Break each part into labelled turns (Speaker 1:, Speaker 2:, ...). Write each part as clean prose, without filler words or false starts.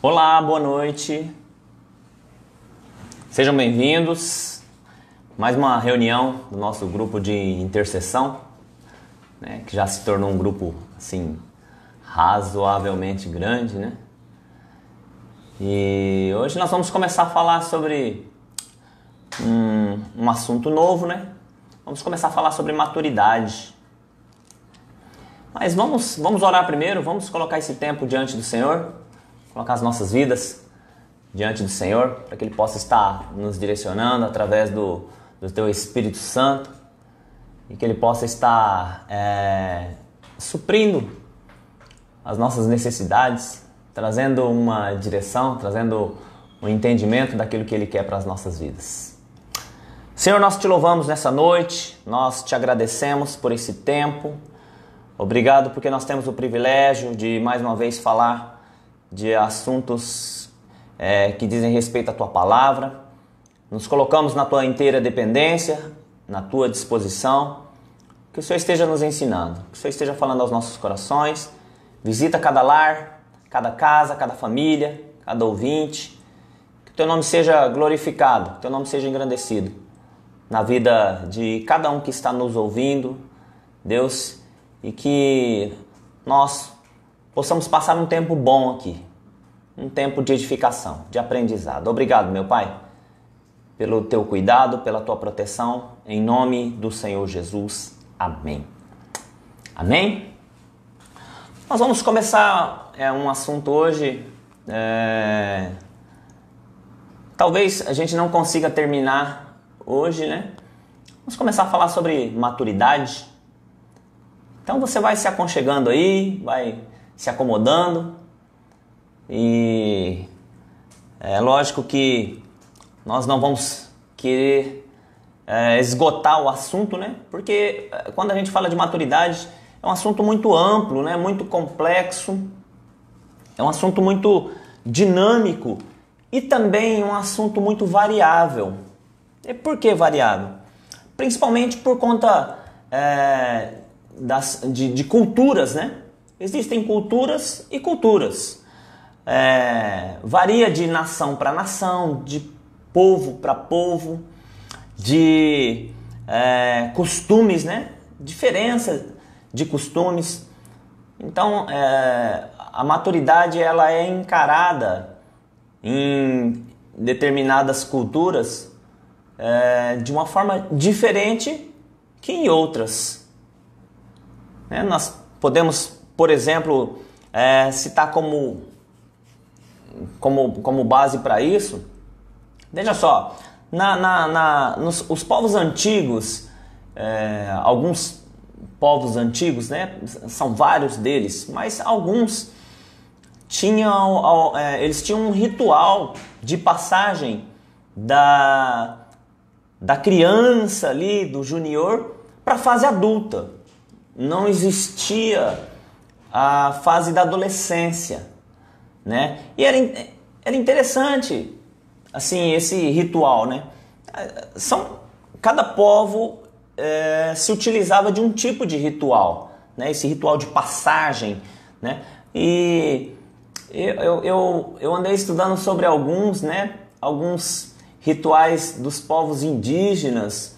Speaker 1: Olá, boa noite. Sejam bem-vindos. Mais uma reunião do nosso grupo de intercessão, né, que já se tornou um grupo assim razoavelmente grande, né? E hoje nós vamos começar a falar sobre um assunto novo, né? Vamos começar a falar sobre maturidade. Mas vamos orar primeiro, vamos colocar esse tempo diante do Senhor, colocar as nossas vidas diante do Senhor, para que Ele possa estar nos direcionando através do Teu Espírito Santo e que Ele possa estar suprindo as nossas necessidades, trazendo uma direção, trazendo um entendimento daquilo que Ele quer para as nossas vidas. Senhor, nós Te louvamos nessa noite, nós Te agradecemos por esse tempo. Obrigado porque nós temos o privilégio de mais uma vez falar de assuntos que dizem respeito à Tua Palavra. Nos colocamos na Tua inteira dependência, na Tua disposição. Que o Senhor esteja nos ensinando, que o Senhor esteja falando aos nossos corações. Visita cada lar, cada casa, cada família, cada ouvinte. Que o Teu nome seja glorificado, que o Teu nome seja engrandecido na vida de cada um que está nos ouvindo, Deus, e que nós possamos passar um tempo bom aqui, um tempo de edificação, de aprendizado. Obrigado, meu Pai, pelo Teu cuidado, pela Tua proteção, em nome do Senhor Jesus. Amém. Amém? Nós vamos começar um assunto hoje, talvez a gente não consiga terminar hoje, né? Vamos começar a falar sobre maturidade. Então você vai se aconchegando aí, vai se acomodando e é lógico que nós não vamos querer esgotar o assunto, né? Porque quando a gente fala de maturidade é um assunto muito amplo, né? Muito complexo, é um assunto muito dinâmico e também um assunto muito variável. E por que variável? Principalmente por conta de culturas, né? Existem culturas e culturas. Varia de nação para nação, de povo para povo, de costumes, né? Diferença de costumes. Então, a maturidade ela é encarada em determinadas culturas de uma forma diferente que em outras. Nós podemos, por exemplo, citar como base para isso, veja só, os povos antigos, alguns povos antigos, né, são vários deles, mas alguns eles tinham um ritual de passagem da criança ali, do junior, para a fase adulta. Não existia a fase da adolescência, né? E era interessante, assim, esse ritual, né? Cada povo se utilizava de um tipo de ritual, né? Esse ritual de passagem, né? E eu andei estudando sobre alguns, né? Alguns rituais dos povos indígenas,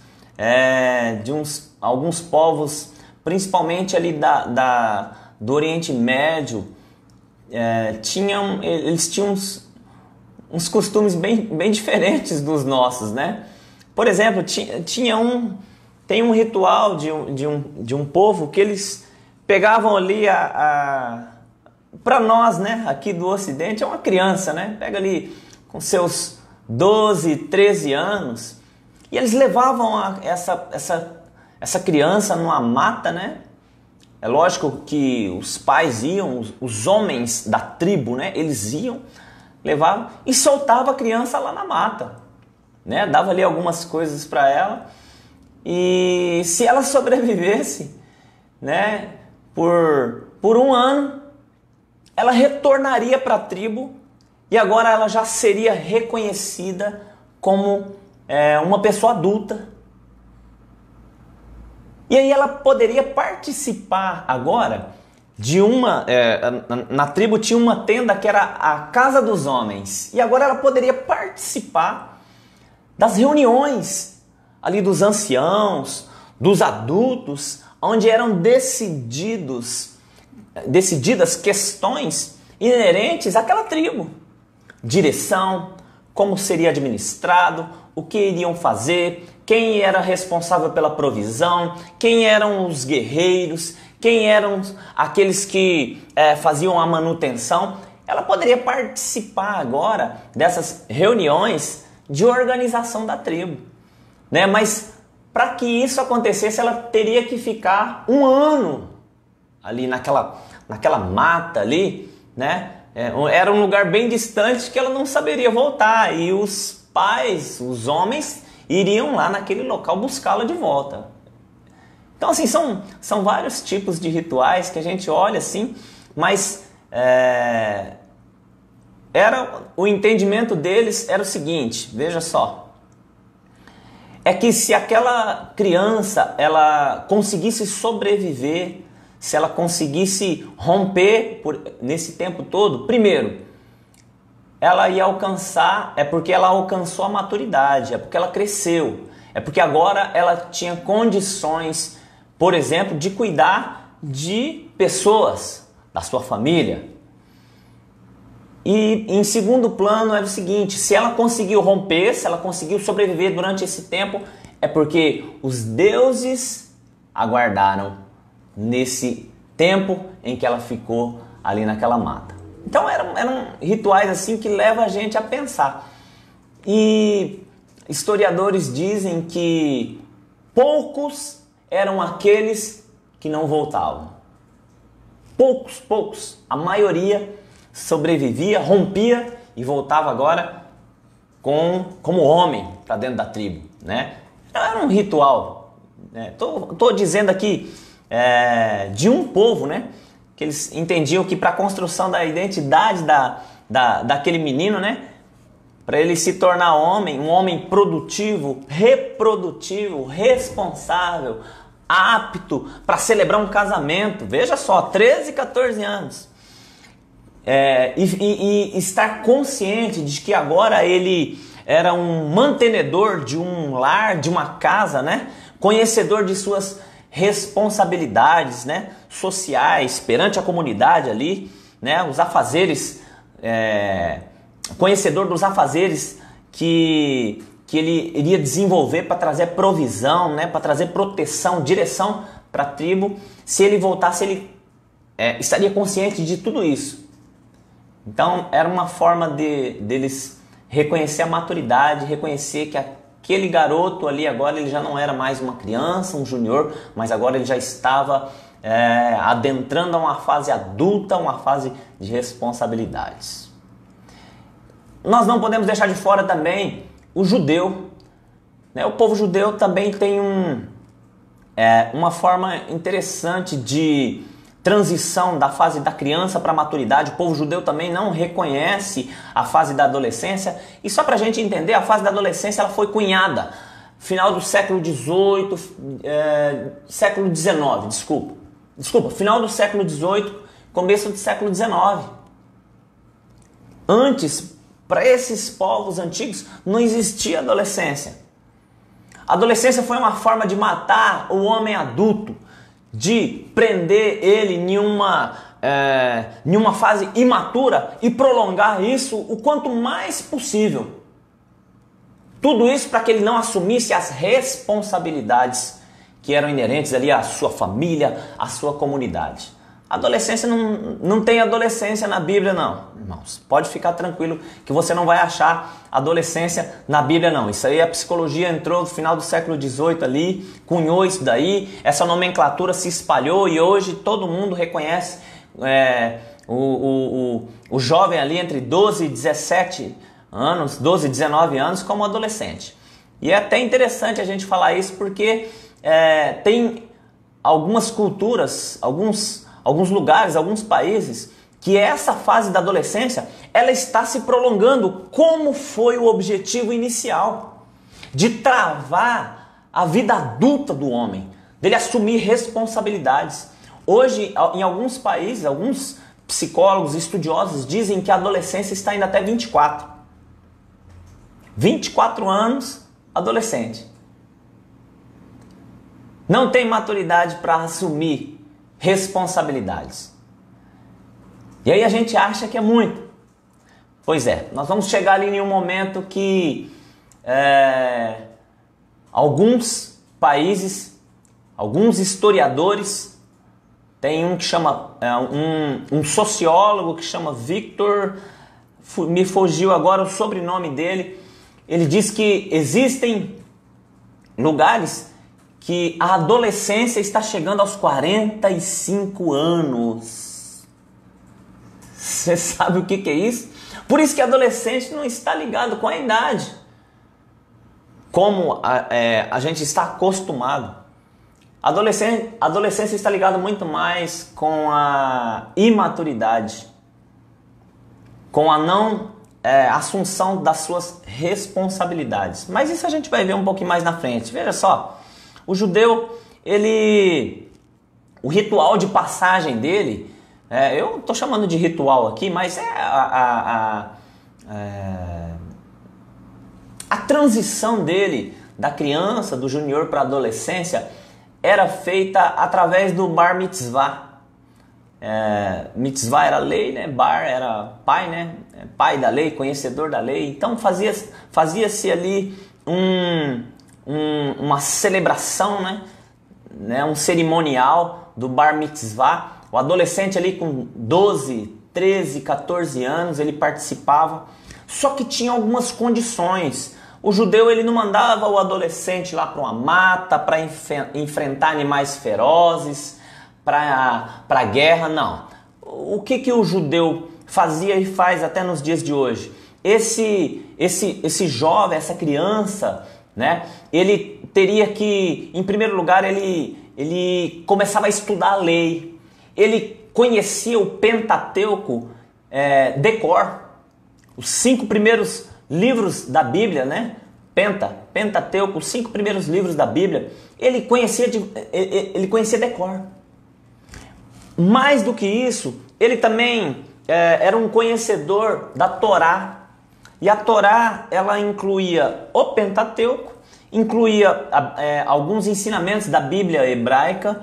Speaker 1: alguns povos principalmente ali do Oriente Médio, eles tinham uns costumes bem diferentes dos nossos, né? Por exemplo, tem um ritual de um povo que eles pegavam ali para nós, né? Aqui do Ocidente é uma criança, né? Pega ali com seus 12, 13 anos e eles levavam essa criança numa mata, né? É lógico que os pais iam, os homens da tribo, né? Eles iam, levavam e soltavam a criança lá na mata, né? Dava ali algumas coisas para ela e se ela sobrevivesse, né? Por um ano, ela retornaria para a tribo e agora ela já seria reconhecida como uma pessoa adulta. E aí ela poderia participar agora na tribo tinha uma tenda que era a casa dos homens, e agora ela poderia participar das reuniões ali dos anciãos, dos adultos, onde eram decididas questões inerentes àquela tribo. Direção, como seria administrado, o que iriam fazer, quem era responsável pela provisão, quem eram os guerreiros, quem eram aqueles que faziam a manutenção. Ela poderia participar agora dessas reuniões de organização da tribo, né? Mas para que isso acontecesse, ela teria que ficar um ano ali naquela mata ali, né? Era um lugar bem distante que ela não saberia voltar, e os pais, os homens, iriam lá naquele local buscá-la de volta. Então, assim, são vários tipos de rituais que a gente olha assim, mas o entendimento deles era o seguinte, veja só, é que se aquela criança ela conseguisse sobreviver, se ela conseguisse romper nesse tempo todo, primeiro, ela ia alcançar, é porque ela alcançou a maturidade, é porque ela cresceu, é porque agora ela tinha condições, por exemplo, de cuidar de pessoas, da sua família. E em segundo plano é o seguinte, se ela conseguiu romper, se ela conseguiu sobreviver durante esse tempo, é porque os deuses aguardaram nesse tempo em que ela ficou ali naquela mata. Então eram rituais assim que levam a gente a pensar. E historiadores dizem que poucos eram aqueles que não voltavam. Poucos. A maioria sobrevivia, rompia e voltava agora como homem para dentro da tribo, né? Era um ritual. Tô dizendo aqui de um povo, né? Que eles entendiam que para a construção da identidade daquele menino, né? Para ele se tornar homem, um homem produtivo, reprodutivo, responsável, apto para celebrar um casamento. Veja só, 13, 14 anos. E estar consciente de que agora ele era um mantenedor de um lar, de uma casa, né? Conhecedor de suas responsabilidades, né? Sociais perante a comunidade ali, né? Os afazeres, conhecedor dos afazeres que ele iria desenvolver para trazer provisão, né? Para trazer proteção, direção para a tribo. Se ele voltasse, ele estaria consciente de tudo isso. Então era uma forma deles reconhecer a maturidade, reconhecer que aquele garoto ali agora ele já não era mais uma criança, um júnior, mas agora ele já estava adentrando a uma fase adulta, uma fase de responsabilidades. Nós não podemos deixar de fora também o judeu, né? O povo judeu também tem uma forma interessante de transição da fase da criança para a maturidade. O povo judeu também não reconhece a fase da adolescência. E só para a gente entender, a fase da adolescência ela foi cunhada final do século XVIII, século XIX, desculpa, final do século XVIII, começo do século XIX. Antes, para esses povos antigos, não existia adolescência. A adolescência foi uma forma de matar o homem adulto, de prender ele em uma fase imatura e prolongar isso o quanto mais possível. Tudo isso para que ele não assumisse as responsabilidades que eram inerentes ali à sua família, à sua comunidade. A adolescência não tem adolescência na Bíblia não, irmãos. Pode ficar tranquilo que você não vai achar adolescência na Bíblia não. Isso aí a psicologia entrou no final do século XVIII ali, cunhou isso daí, essa nomenclatura se espalhou e hoje todo mundo reconhece o jovem ali entre 12 e 17 anos, 12 e 19 anos como adolescente. E é até interessante a gente falar isso porque tem algumas culturas, alguns lugares, alguns países, que essa fase da adolescência, ela está se prolongando como foi o objetivo inicial, de travar a vida adulta do homem, dele assumir responsabilidades. Hoje, em alguns países, alguns psicólogos, estudiosos dizem que a adolescência está indo até 24. 24 anos, adolescente. Não tem maturidade para assumir responsabilidades. E aí a gente acha que é muito. Pois é, nós vamos chegar ali em um momento que alguns países, alguns historiadores, tem um que chama, um sociólogo que chama Victor, me fugiu agora o sobrenome dele, ele diz que existem lugares que a adolescência está chegando aos 45 anos. Você sabe o que é isso? Por isso que adolescente não está ligado com a idade, como a gente está acostumado. A adolescência está ligada muito mais com a imaturidade, com a não assunção das suas responsabilidades. Mas isso a gente vai ver um pouquinho mais na frente. Veja só, o judeu, o ritual de passagem dele, eu estou chamando de ritual aqui, mas a transição dele, da criança, do junior para a adolescência, era feita através do bar mitzvah. Mitzvah era lei, né? Bar era pai, né? Pai da lei, conhecedor da lei. Então fazia-se ali uma celebração, né? Um cerimonial do bar mitzvah. O adolescente ali com 12, 13, 14 anos, ele participava. Só que tinha algumas condições. O judeu, ele não mandava o adolescente lá para uma mata para enfrentar animais ferozes, para a guerra, não. O que o judeu fazia e faz até nos dias de hoje? Esse jovem, essa criança, né? Ele teria que, em primeiro lugar, ele começava a estudar a lei. Ele conhecia o Pentateuco decor, os 5 primeiros livros da Bíblia, né? Pentateuco, os 5 primeiros livros da Bíblia, ele conhecia decor. Mais do que isso, ele também era um conhecedor da Torá. E a Torá, ela incluía o Pentateuco, incluía alguns ensinamentos da Bíblia hebraica,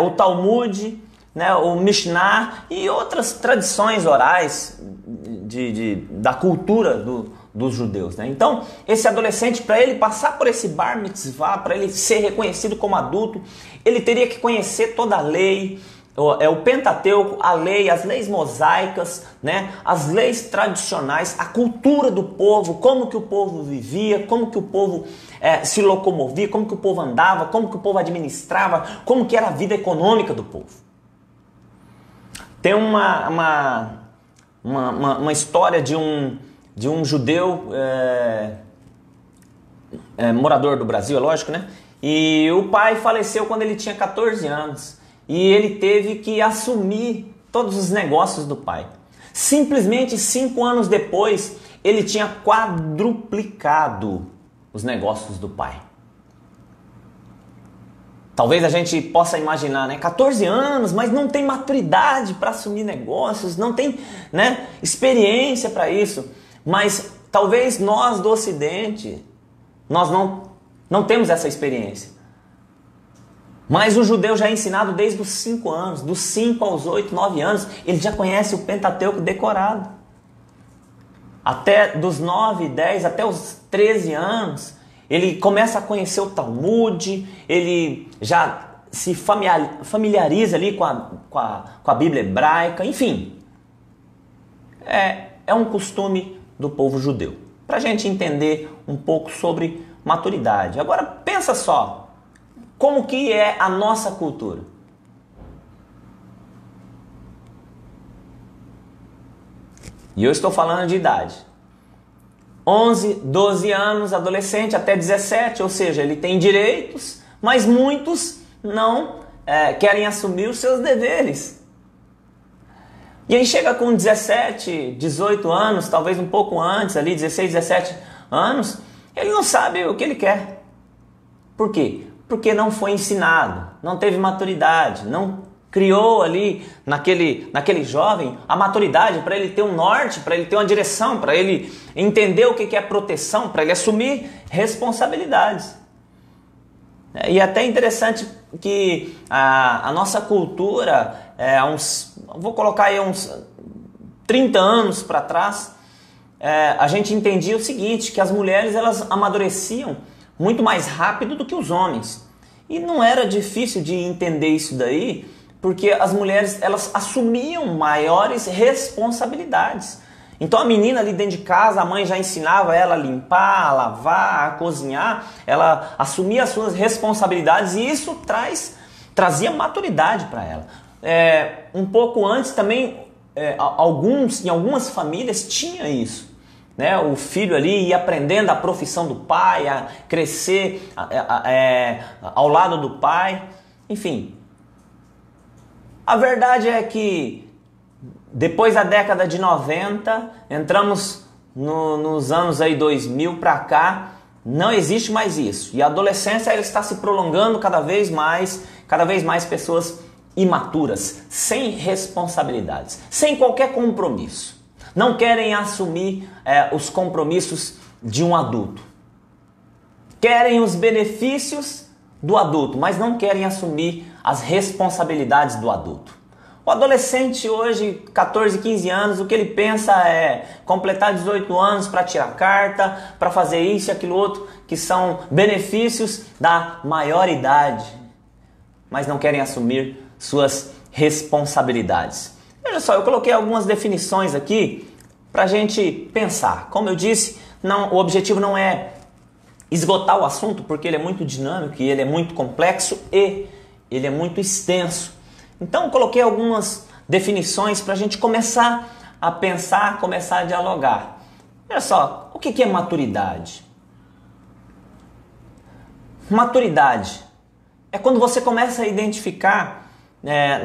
Speaker 1: o Talmud, né, o Mishnah e outras tradições orais da cultura dos judeus, né? Então, esse adolescente, para ele passar por esse bar mitzvah, para ele ser reconhecido como adulto, ele teria que conhecer toda a lei, o Pentateuco, a lei, as leis mosaicas, né? As leis tradicionais, a cultura do povo, como que o povo vivia, como que o povo se locomovia, como que o povo andava, como que o povo administrava, como que era a vida econômica do povo. Tem uma história de um judeu morador do Brasil, é lógico, né? E o pai faleceu quando ele tinha 14 anos. E ele teve que assumir todos os negócios do pai. Simplesmente 5 anos depois, ele tinha quadruplicado os negócios do pai. Talvez a gente possa imaginar, né? 14 anos, mas não tem maturidade para assumir negócios, não tem, né, experiência para isso. Mas talvez nós do Ocidente, nós não temos essa experiência. Mas o judeu já é ensinado desde os 5 anos, dos 5 aos 8, 9 anos, ele já conhece o Pentateuco decorado. Até dos 9, 10, até os 13 anos, ele começa a conhecer o Talmud, ele já se familiariza ali com a Bíblia hebraica, enfim. É um costume do povo judeu. Para a gente entender um pouco sobre maturidade. Agora pensa só. Como que é a nossa cultura? E eu estou falando de idade. 11, 12 anos, adolescente, até 17, ou seja, ele tem direitos, mas muitos não querem assumir os seus deveres. E aí chega com 17, 18 anos, talvez um pouco antes, ali 16, 17 anos, ele não sabe o que ele quer. Por quê? Porque não foi ensinado, não teve maturidade, não criou ali naquele jovem a maturidade para ele ter um norte, para ele ter uma direção, para ele entender o que é proteção, para ele assumir responsabilidades. E é até interessante que a nossa cultura, vou colocar aí uns 30 anos para trás, a gente entendia o seguinte, que as mulheres elas amadureciam muito mais rápido do que os homens. E não era difícil de entender isso daí, porque as mulheres elas assumiam maiores responsabilidades. Então a menina ali dentro de casa, a mãe já ensinava ela a limpar, a lavar, a cozinhar, ela assumia as suas responsabilidades e isso trazia maturidade para ela. Um pouco antes também, em algumas famílias tinha isso. Né? O filho ali ia aprendendo a profissão do pai, a crescer ao lado do pai, enfim. A verdade é que depois da década de 90, entramos nos anos aí 2000 para cá, não existe mais isso. E a adolescência ela está se prolongando cada vez mais pessoas imaturas, sem responsabilidades, sem qualquer compromisso. Não querem assumir os compromissos de um adulto. Querem os benefícios do adulto, mas não querem assumir as responsabilidades do adulto. O adolescente hoje, 14, 15 anos, o que ele pensa é completar 18 anos para tirar carta, para fazer isso e aquilo outro, que são benefícios da maioridade, mas não querem assumir suas responsabilidades. Veja só, eu coloquei algumas definições aqui para a gente pensar. Como eu disse, o objetivo não é esgotar o assunto, porque ele é muito dinâmico e ele é muito complexo e ele é muito extenso. Então eu coloquei algumas definições para a gente começar a pensar, começar a dialogar. Olha só, o que é maturidade? Maturidade é quando você começa a identificar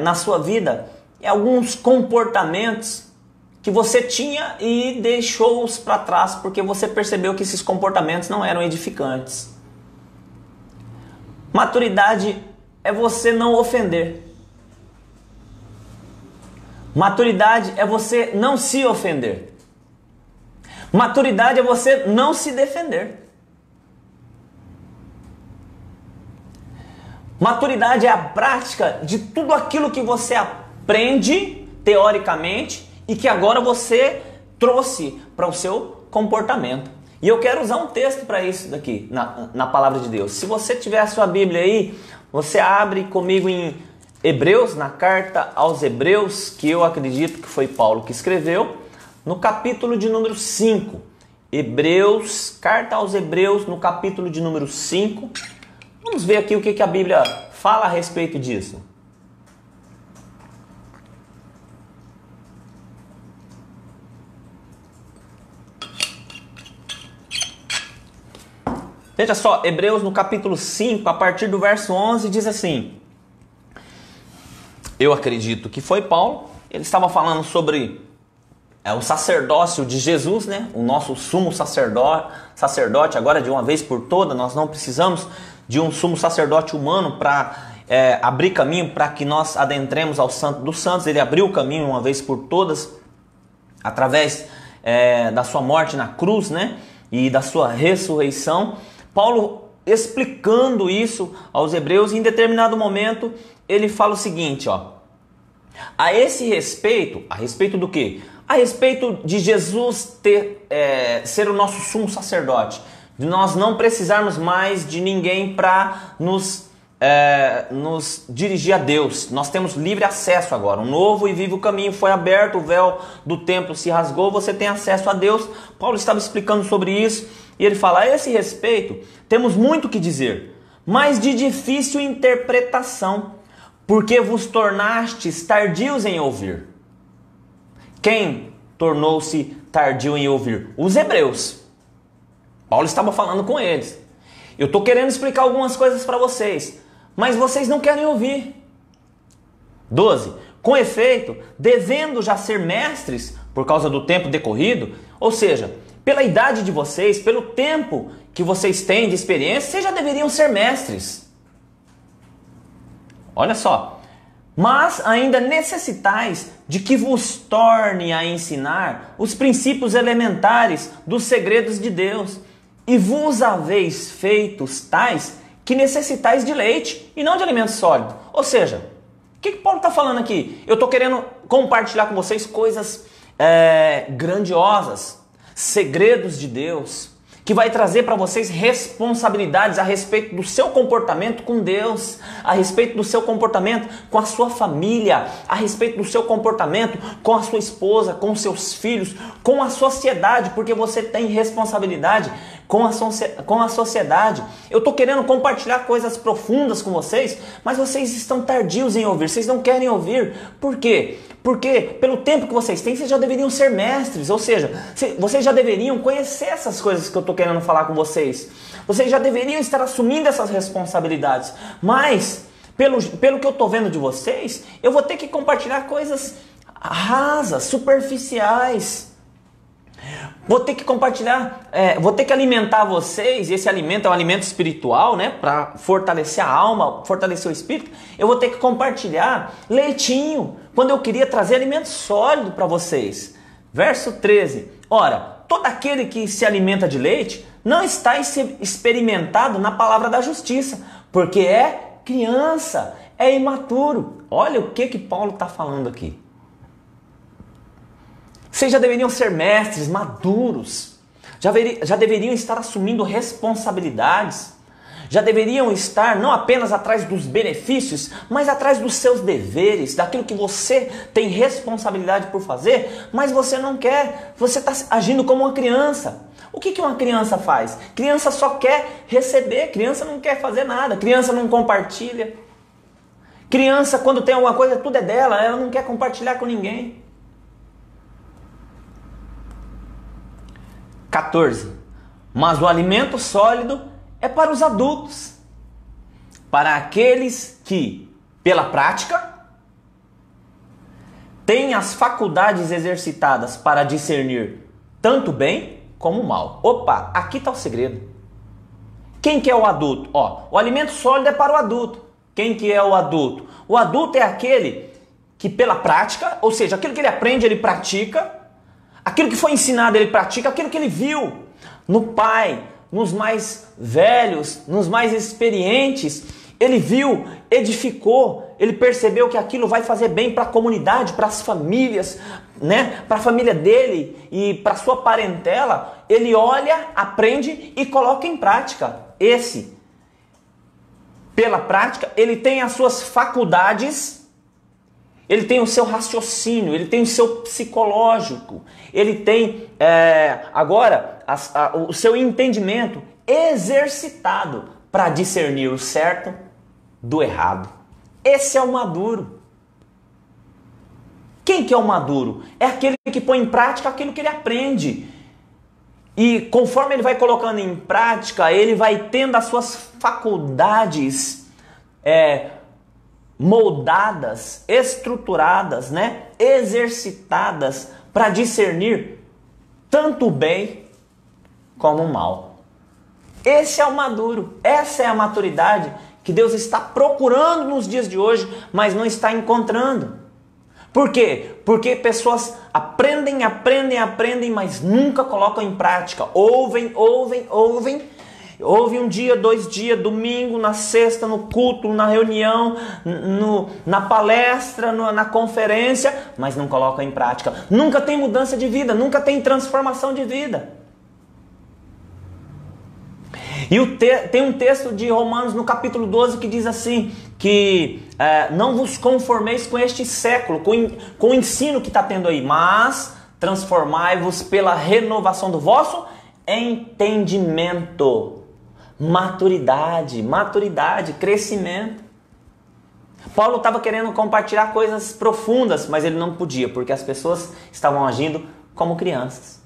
Speaker 1: na sua vida alguns comportamentos que você tinha e deixou-os para trás porque você percebeu que esses comportamentos não eram edificantes. Maturidade é você não ofender. Maturidade é você não se ofender. Maturidade é você não se defender. Maturidade é a prática de tudo aquilo que você aprende teoricamente e que agora você trouxe para o seu comportamento. E eu quero usar um texto para isso daqui, na palavra de Deus. Se você tiver a sua Bíblia aí, você abre comigo em Hebreus, na carta aos Hebreus, que eu acredito que foi Paulo que escreveu, no capítulo de número 5. Hebreus, carta aos Hebreus, no capítulo de número 5. Vamos ver aqui o que a Bíblia fala a respeito disso. Veja só, Hebreus no capítulo 5, a partir do verso 11, diz assim: eu acredito que foi Paulo, ele estava falando sobre o sacerdócio de Jesus, né? O nosso sumo sacerdote, agora de uma vez por todas, nós não precisamos de um sumo sacerdote humano para abrir caminho para que nós adentremos ao Santo dos Santos. Ele abriu o caminho uma vez por todas, através da sua morte na cruz, né? E da sua ressurreição. Paulo explicando isso aos hebreus, e em determinado momento ele fala o seguinte, ó: a respeito do quê? A respeito de Jesus ser o nosso sumo sacerdote, de nós não precisarmos mais de ninguém para nos dirigir a Deus. Nós temos livre acesso agora, um novo e vivo caminho foi aberto, o véu do templo se rasgou, você tem acesso a Deus. Paulo estava explicando sobre isso, e ele fala: a esse respeito temos muito que dizer, mas de difícil interpretação, porque vos tornastes tardios em ouvir. Quem tornou-se tardio em ouvir? Os hebreus. Paulo estava falando com eles. Eu estou querendo explicar algumas coisas para vocês, mas vocês não querem ouvir. 12. Com efeito, devendo já ser mestres por causa do tempo decorrido, ou seja, pela idade de vocês, pelo tempo que vocês têm de experiência, vocês já deveriam ser mestres. Olha só, Mas ainda necessitais de que vos torne a ensinar os princípios elementares dos segredos de Deus, e vos haveis feitos tais que necessitais de leite e não de alimento sólido. Ou seja, o que Paulo está falando aqui? Eu estou querendo compartilhar com vocês coisas grandiosas, segredos de Deus, que vai trazer para vocês responsabilidades a respeito do seu comportamento com Deus, a respeito do seu comportamento com a sua família, a respeito do seu comportamento com a sua esposa, com seus filhos, com a sociedade, porque você tem responsabilidade com a sociedade. Eu estou querendo compartilhar coisas profundas com vocês, mas vocês estão tardios em ouvir, vocês não querem ouvir. Por quê? Porque pelo tempo que vocês têm, vocês já deveriam ser mestres, ou seja, vocês já deveriam conhecer essas coisas que eu estou querendo falar com vocês. Vocês já deveriam estar assumindo essas responsabilidades. Mas, pelo que eu estou vendo de vocês, eu vou ter que compartilhar coisas rasas, superficiais. Vou ter que compartilhar, vou ter que alimentar vocês, e esse alimento é um alimento espiritual, né? Para fortalecer a alma, fortalecer o espírito. Eu vou ter que compartilhar leitinho, quando eu queria trazer alimento sólido para vocês. Verso 13. Ora, todo aquele que se alimenta de leite não está experimentado na palavra da justiça, porque é criança, é imaturo. Olha o que Paulo está falando aqui. Vocês já deveriam ser mestres, maduros, já deveriam estar assumindo responsabilidades, já deveriam estar não apenas atrás dos benefícios, mas atrás dos seus deveres, daquilo que você tem responsabilidade por fazer, mas você não quer, você está agindo como uma criança. O que uma criança faz? Criança só quer receber, criança não quer fazer nada, criança não compartilha. Criança, quando tem alguma coisa, tudo é dela, ela não quer compartilhar com ninguém. 14. Mas o alimento sólido é para os adultos, para aqueles que, pela prática, têm as faculdades exercitadas para discernir tanto o bem como o mal. Opa, aqui está o segredo. Quem que é o adulto? O alimento sólido é para o adulto. Quem que é o adulto? O adulto é aquele que pela prática, ou seja, aquilo que ele aprende, ele pratica. Aquilo que foi ensinado, ele pratica. Aquilo que ele viu no pai, nos mais velhos, nos mais experientes, ele viu, edificou, ele percebeu que aquilo vai fazer bem para a comunidade, para as famílias, né? Para a família dele e para a sua parentela. Ele olha, aprende e coloca em prática. Esse, pela prática, ele tem as suas faculdades. Ele tem o seu raciocínio, ele tem o seu psicológico, ele tem agora o seu entendimento exercitado para discernir o certo do errado. Esse é o maduro. Quem que é o maduro? É aquele que põe em prática aquilo que ele aprende. E conforme ele vai colocando em prática, ele vai tendo as suas faculdades moldadas, estruturadas, né? Exercitadas para discernir tanto o bem como o mal. Esse é o maduro, essa é a maturidade que Deus está procurando nos dias de hoje, mas não está encontrando. Por quê? Porque pessoas aprendem, mas nunca colocam em prática. Ouvem. Ouve um dia, 2 dias, domingo, na sexta, no culto, na reunião, na palestra, na conferência, mas não coloca em prática. Nunca tem mudança de vida, nunca tem transformação de vida. E tem um texto de Romanos no capítulo 12 que diz assim, que não vos conformeis com este século, com o ensino que está tendo aí, mas transformai-vos pela renovação do vosso entendimento. Maturidade, crescimento. Paulo estava querendo compartilhar coisas profundas, mas ele não podia, porque as pessoas estavam agindo como crianças.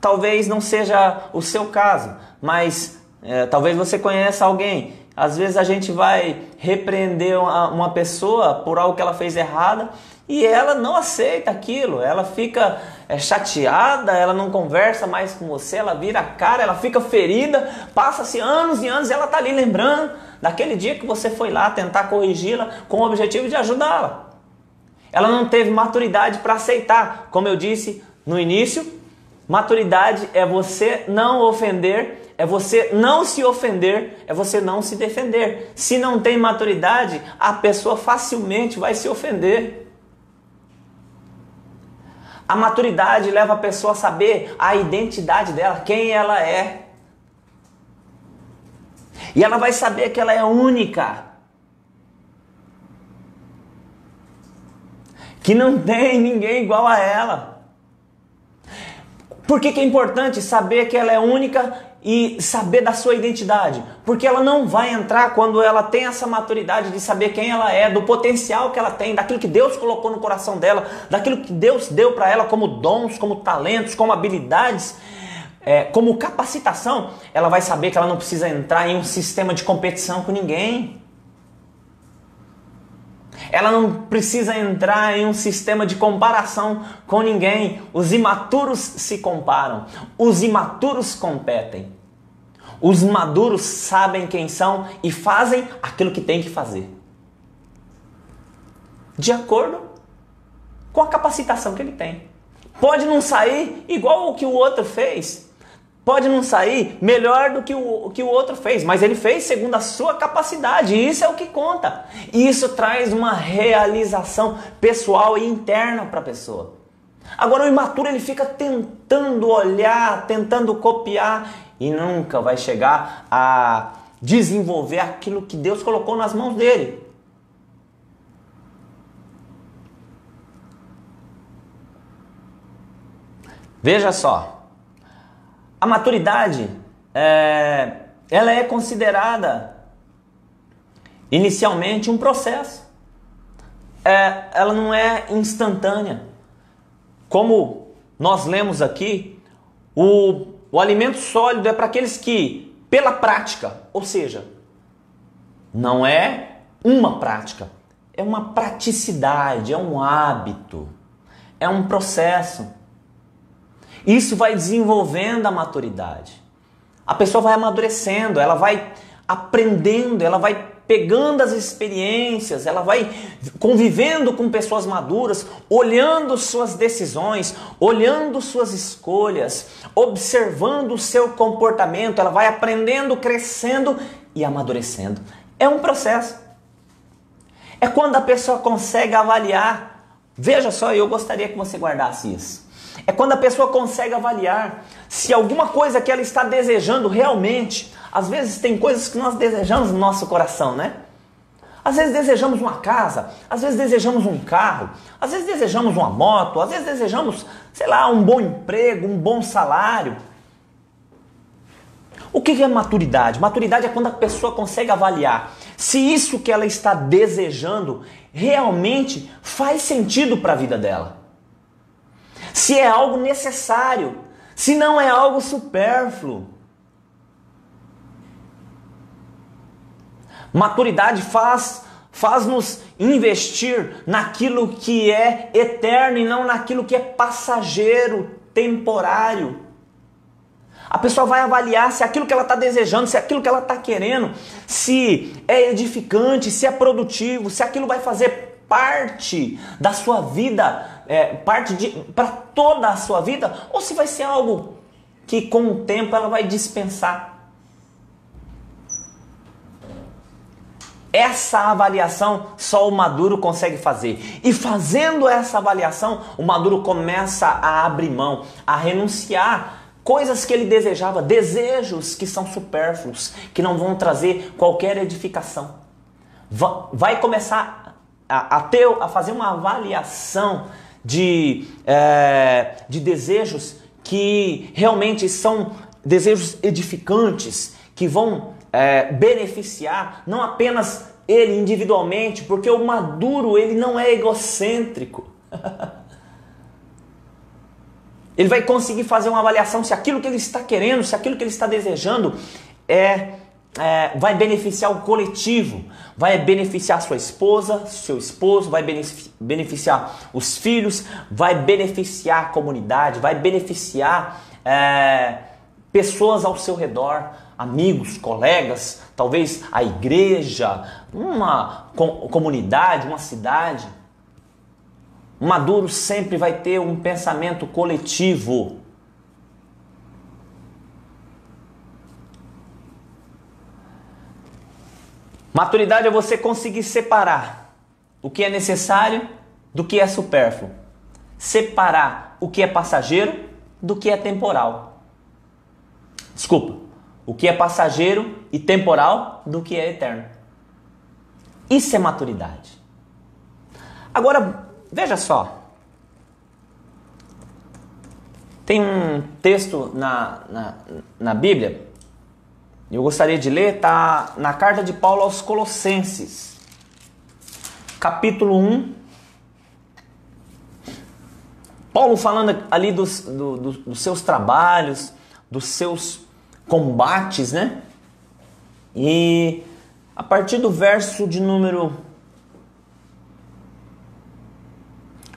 Speaker 1: Talvez não seja o seu caso, mas talvez você conheça alguém. Às vezes a gente vai repreender uma pessoa por algo que ela fez errada e ela não aceita aquilo, ela fica chateada, ela não conversa mais com você, ela vira a cara, ela fica ferida, passa-se anos e anos e ela está ali lembrando daquele dia que você foi lá tentar corrigi-la com o objetivo de ajudá-la. Ela não teve maturidade para aceitar. Como eu disse no início, maturidade é você não ofender, é você não se ofender, é você não se defender. Se não tem maturidade, a pessoa facilmente vai se ofender. A maturidade leva a pessoa a saber a identidade dela, quem ela é. E ela vai saber que ela é única. Que não tem ninguém igual a ela. Por que é importante saber que ela é única e saber da sua identidade? Porque ela não vai entrar quando ela tem essa maturidade de saber quem ela é, do potencial que ela tem, daquilo que Deus colocou no coração dela, daquilo que Deus deu para ela como dons, como talentos, como habilidades, como capacitação. Ela vai saber que ela não precisa entrar em um sistema de competição com ninguém. Ela não precisa entrar em um sistema de comparação com ninguém. Os imaturos se comparam. Os imaturos competem. Os maduros sabem quem são e fazem aquilo que tem que fazer, de acordo com a capacitação que ele tem. Pode não sair igual o que o outro fez. Pode não sair melhor do que o outro fez, mas ele fez segundo a sua capacidade, e isso é o que conta. E isso traz uma realização pessoal e interna para a pessoa. Agora o imaturo ele fica tentando olhar, tentando copiar e nunca vai chegar a desenvolver aquilo que Deus colocou nas mãos dele. Veja só. A maturidade, ela é considerada inicialmente um processo. Ela não é instantânea. Como nós lemos aqui, o alimento sólido é para aqueles que, pela prática, ou seja, não é uma prática, é uma praticidade, é um hábito, é um processo. Isso vai desenvolvendo a maturidade. A pessoa vai amadurecendo, ela vai aprendendo, ela vai pegando as experiências, ela vai convivendo com pessoas maduras, olhando suas decisões, olhando suas escolhas, observando o seu comportamento, ela vai aprendendo, crescendo e amadurecendo. É um processo. É quando a pessoa consegue avaliar. Veja só, eu gostaria que você guardasse isso. É quando a pessoa consegue avaliar se alguma coisa que ela está desejando realmente, às vezes tem coisas que nós desejamos no nosso coração, né? Às vezes desejamos uma casa, às vezes desejamos um carro, às vezes desejamos uma moto, às vezes desejamos, sei lá, um bom emprego, um bom salário. O que é maturidade? Maturidade é quando a pessoa consegue avaliar se isso que ela está desejando realmente faz sentido para a vida dela. Se é algo necessário, se não é algo supérfluo. Maturidade faz-nos investir naquilo que é eterno e não naquilo que é passageiro, temporário. A pessoa vai avaliar se aquilo que ela está desejando, se aquilo que ela está querendo, se é edificante, se é produtivo, se aquilo vai fazer parte da sua vida, para toda a sua vida, ou se vai ser algo que com o tempo ela vai dispensar. Essa avaliação só o maduro consegue fazer. E fazendo essa avaliação, o maduro começa a abrir mão, a renunciar coisas que ele desejava, desejos que são supérfluos, que não vão trazer qualquer edificação. Vai começar a fazer uma avaliação de desejos que realmente são desejos edificantes, que vão beneficiar não apenas ele individualmente, porque o maduro ele não é egocêntrico. Ele vai conseguir fazer uma avaliação se aquilo que ele está querendo, se aquilo que ele está desejando vai beneficiar o coletivo, vai beneficiar sua esposa, seu esposo, vai beneficiar os filhos, vai beneficiar a comunidade, vai beneficiar pessoas ao seu redor, amigos, colegas, talvez a igreja, uma comunidade, uma cidade. O maduro sempre vai ter um pensamento coletivo. Maturidade é você conseguir separar o que é necessário do que é supérfluo. Separar o que é passageiro do que é temporal. Desculpa, o que é passageiro e temporal do que é eterno. Isso é maturidade. Agora, veja só. Tem um texto na Bíblia, eu gostaria de ler, está na carta de Paulo aos Colossenses, capítulo 1. Paulo falando ali dos seus trabalhos, dos seus combates, né? E a partir do verso de número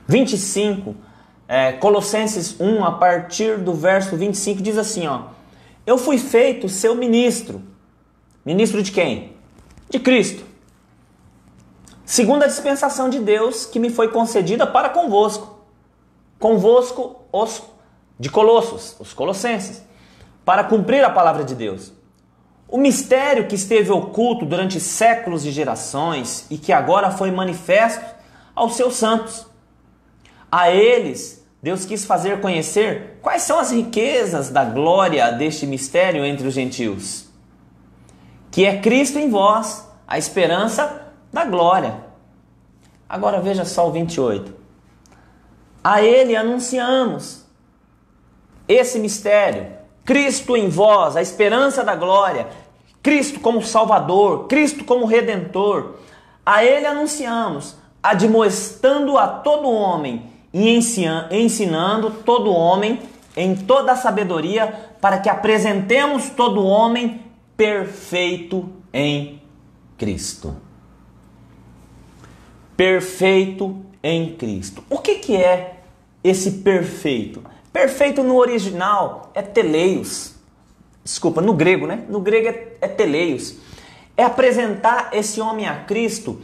Speaker 1: 25, Colossenses 1, a partir do verso 25, diz assim, ó: eu fui feito seu ministro. Ministro de quem? De Cristo. Segundo a dispensação de Deus que me foi concedida para convosco. Convosco os de Colossos, os colossenses, para cumprir a palavra de Deus. O mistério que esteve oculto durante séculos e gerações e que agora foi manifesto aos seus santos. A eles, Deus quis fazer conhecer quais são as riquezas da glória deste mistério entre os gentios, que é Cristo em vós, a esperança da glória. Agora veja só o 28. A ele anunciamos esse mistério, Cristo em vós, a esperança da glória, Cristo como Salvador, Cristo como Redentor. A ele anunciamos, admoestando a todo homem e ensinando todo homem em toda a sabedoria, para que apresentemos todo homem perfeito em Cristo. Perfeito em Cristo. O que é esse perfeito? Perfeito no original é teleios. Desculpa, no grego, né? No grego é teleios. É apresentar esse homem a Cristo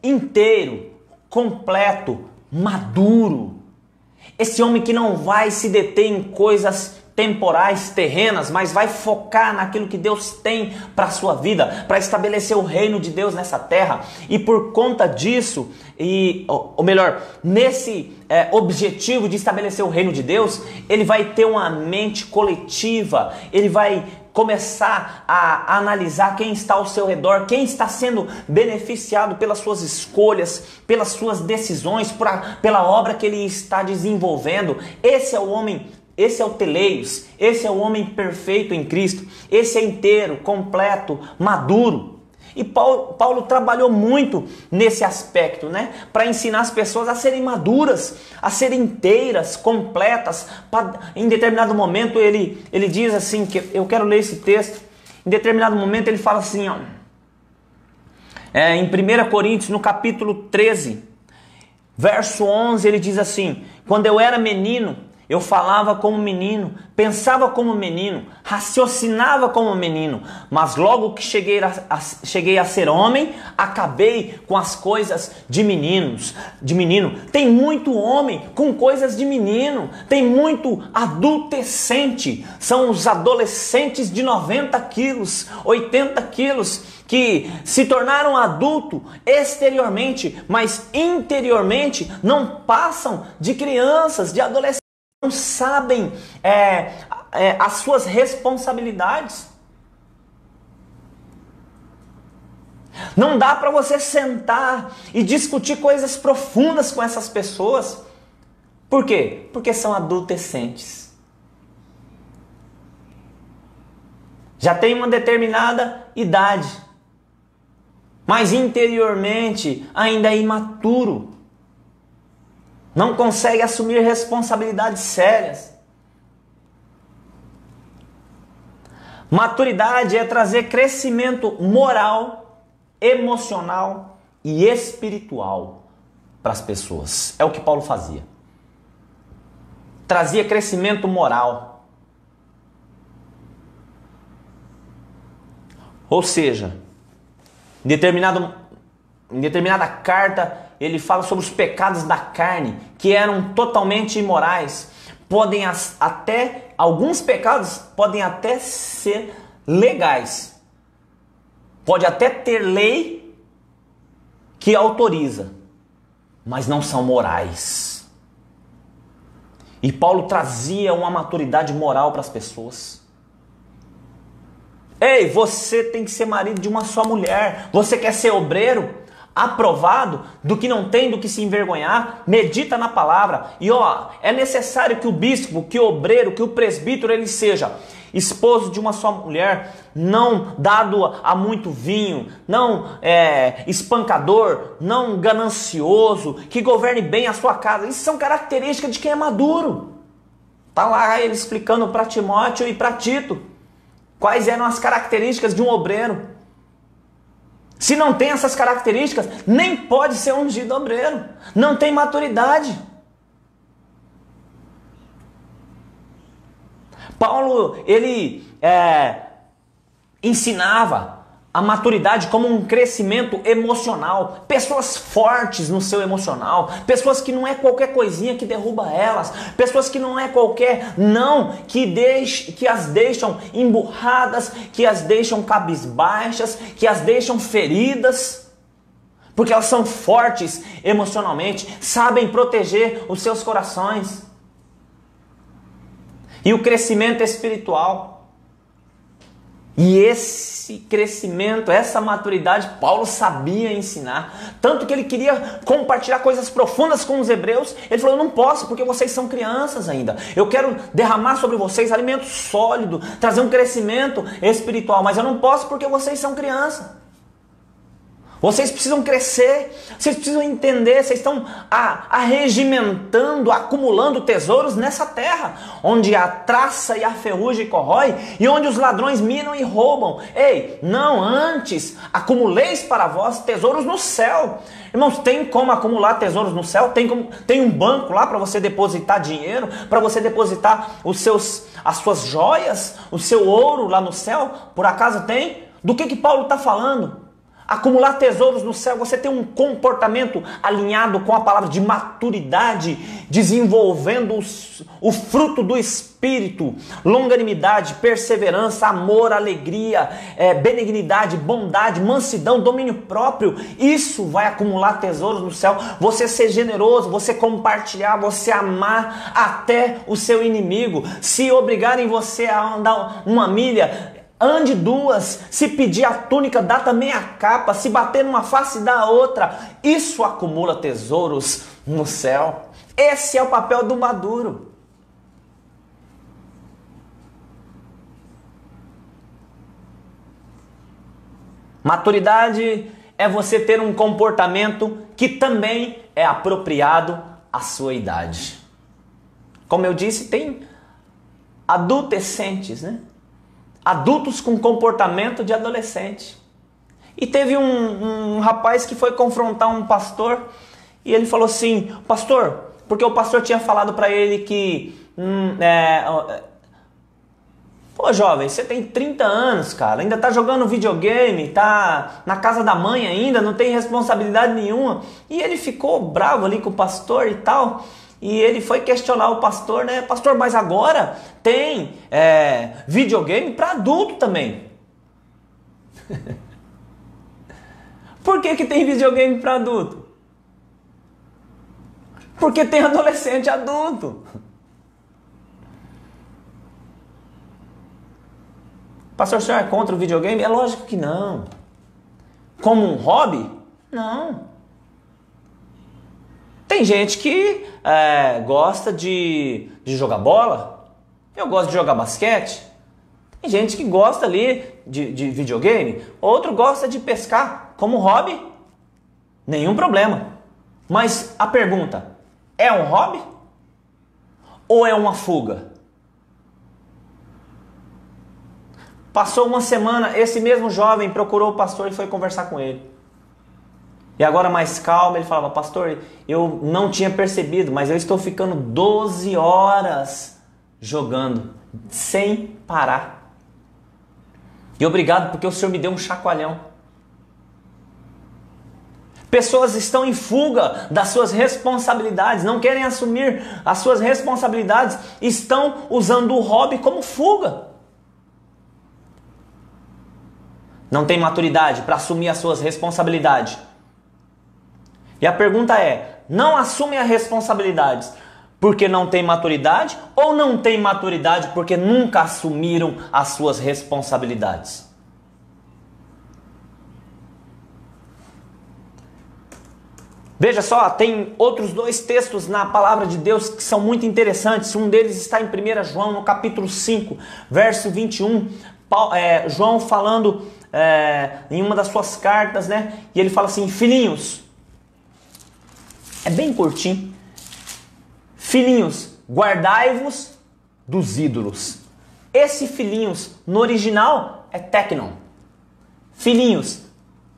Speaker 1: inteiro, completo, maduro. Esse homem que não vai se deter em coisas temporais, terrenas, mas vai focar naquilo que Deus tem para a sua vida, para estabelecer o reino de Deus nessa terra. E por conta disso, ou melhor, nesse objetivo de estabelecer o reino de Deus, ele vai ter uma mente coletiva, ele vai começar a analisar quem está ao seu redor, quem está sendo beneficiado pelas suas escolhas, pelas suas decisões, pela obra que ele está desenvolvendo. Esse é o homem, esse é o teleios, esse é o homem perfeito em Cristo, esse é inteiro, completo, maduro. E Paulo trabalhou muito nesse aspecto, né? Para ensinar as pessoas a serem maduras, a serem inteiras, completas. Em determinado momento ele diz assim, que eu quero ler esse texto. Em determinado momento ele fala assim, ó, em 1 Coríntios, no capítulo 13, verso 11, ele diz assim: quando eu era menino, eu falava como menino, pensava como menino, raciocinava como menino, mas logo que cheguei a ser homem, acabei com as coisas de menino. Tem muito homem com coisas de menino, tem muito adolescente, são os adolescentes de 90 quilos, 80 quilos, que se tornaram adulto exteriormente, mas interiormente não passam de crianças, de adolescentes. Não sabem as suas responsabilidades. Não dá para você sentar e discutir coisas profundas com essas pessoas. Por quê? Porque são adolescentes. Já tem uma determinada idade, mas interiormente ainda é imaturo. Não consegue assumir responsabilidades sérias. Maturidade é trazer crescimento moral, emocional e espiritual para as pessoas. É o que Paulo fazia. Trazia crescimento moral. Ou seja, em determinada carta, ele fala sobre os pecados da carne, que eram totalmente imorais. Alguns pecados podem até ser legais. Pode até ter lei que autoriza, mas não são morais. E Paulo trazia uma maturidade moral para as pessoas. Ei, você tem que ser marido de uma só mulher. Você quer ser obreiro? Aprovado? Do que não tem, do que se envergonhar? Medita na palavra. E é necessário que o bispo, que o obreiro, que o presbítero, ele seja esposo de uma só mulher, não dado a muito vinho, não espancador, não ganancioso, que governe bem a sua casa. Isso são características de quem é maduro. Está lá ele explicando para Timóteo e para Tito quais eram as características de um obreiro. Se não tem essas características, nem pode ser ungido obreiro. Não tem maturidade. Paulo, ele ensinava a maturidade como um crescimento emocional. Pessoas fortes no seu emocional. Pessoas que não é qualquer coisinha que derruba elas. Pessoas que não é qualquer não que as deixam emburradas, que as deixam cabisbaixas, que as deixam feridas. Porque elas são fortes emocionalmente, sabem proteger os seus corações. E o crescimento espiritual. E esse crescimento, essa maturidade, Paulo sabia ensinar. Tanto que ele queria compartilhar coisas profundas com os hebreus. Ele falou, eu não posso porque vocês são crianças ainda. Eu quero derramar sobre vocês alimento sólido, trazer um crescimento espiritual. Mas eu não posso porque vocês são crianças. Vocês precisam crescer, vocês precisam entender, vocês estão arregimentando, acumulando tesouros nessa terra, onde a traça e a ferrugem corrói, e onde os ladrões minam e roubam. Ei, não, antes, acumuleis para vós tesouros no céu. Irmãos, tem como acumular tesouros no céu? Tem um banco lá para você depositar dinheiro, para você depositar as suas joias, o seu ouro lá no céu? Por acaso tem? Do que Paulo está falando? Acumular tesouros no céu, você tem um comportamento alinhado com a palavra de maturidade, desenvolvendo o fruto do Espírito, longanimidade, perseverança, amor, alegria, benignidade, bondade, mansidão, domínio próprio. Isso vai acumular tesouros no céu. Você ser generoso, você compartilhar, você amar até o seu inimigo. Se obrigarem você a andar uma milha, ande duas. Se pedir a túnica, dá também a capa. Se bater numa face, dá a outra. Isso acumula tesouros no céu. Esse é o papel do maduro. Maturidade é você ter um comportamento que também é apropriado à sua idade. Como eu disse, tem adolescentes, né? Adultos com comportamento de adolescente. E teve um rapaz que foi confrontar um pastor e ele falou assim, pastor, porque o pastor tinha falado para ele que pô, jovem, você tem 30 anos, cara, ainda tá jogando videogame, tá na casa da mãe ainda, não tem responsabilidade nenhuma. E ele ficou bravo ali com o pastor e tal. E ele foi questionar o pastor, né? Pastor, mas agora tem videogame para adulto também. Por que tem videogame para adulto? Porque tem adolescente adulto. Pastor, o senhor é contra o videogame? É lógico que não. Como um hobby? Não. Tem gente que gosta de jogar bola. Eu gosto de jogar basquete. Tem gente que gosta ali de videogame. Outro gosta de pescar como hobby. Nenhum problema. Mas a pergunta, é um hobby? Ou é uma fuga? Passou uma semana, esse mesmo jovem procurou o pastor e foi conversar com ele. E agora mais calmo, ele falava, pastor, eu não tinha percebido, mas eu estou ficando 12 horas jogando, sem parar. E obrigado porque o Senhor me deu um chacoalhão. Pessoas estão em fuga das suas responsabilidades, não querem assumir as suas responsabilidades, estão usando o hobby como fuga. Não tem maturidade para assumir as suas responsabilidades. E a pergunta é, não assumem as responsabilidades porque não tem maturidade ou não tem maturidade porque nunca assumiram as suas responsabilidades? Veja só, tem outros dois textos na palavra de Deus que são muito interessantes. Um deles está em 1 João, no capítulo 5, verso 21. João falando em uma das suas cartas, né? E ele fala assim, filhinhos, é bem curtinho. Filhinhos, guardai-vos dos ídolos. Esse filhinhos, no original, é teknon. Filhinhos,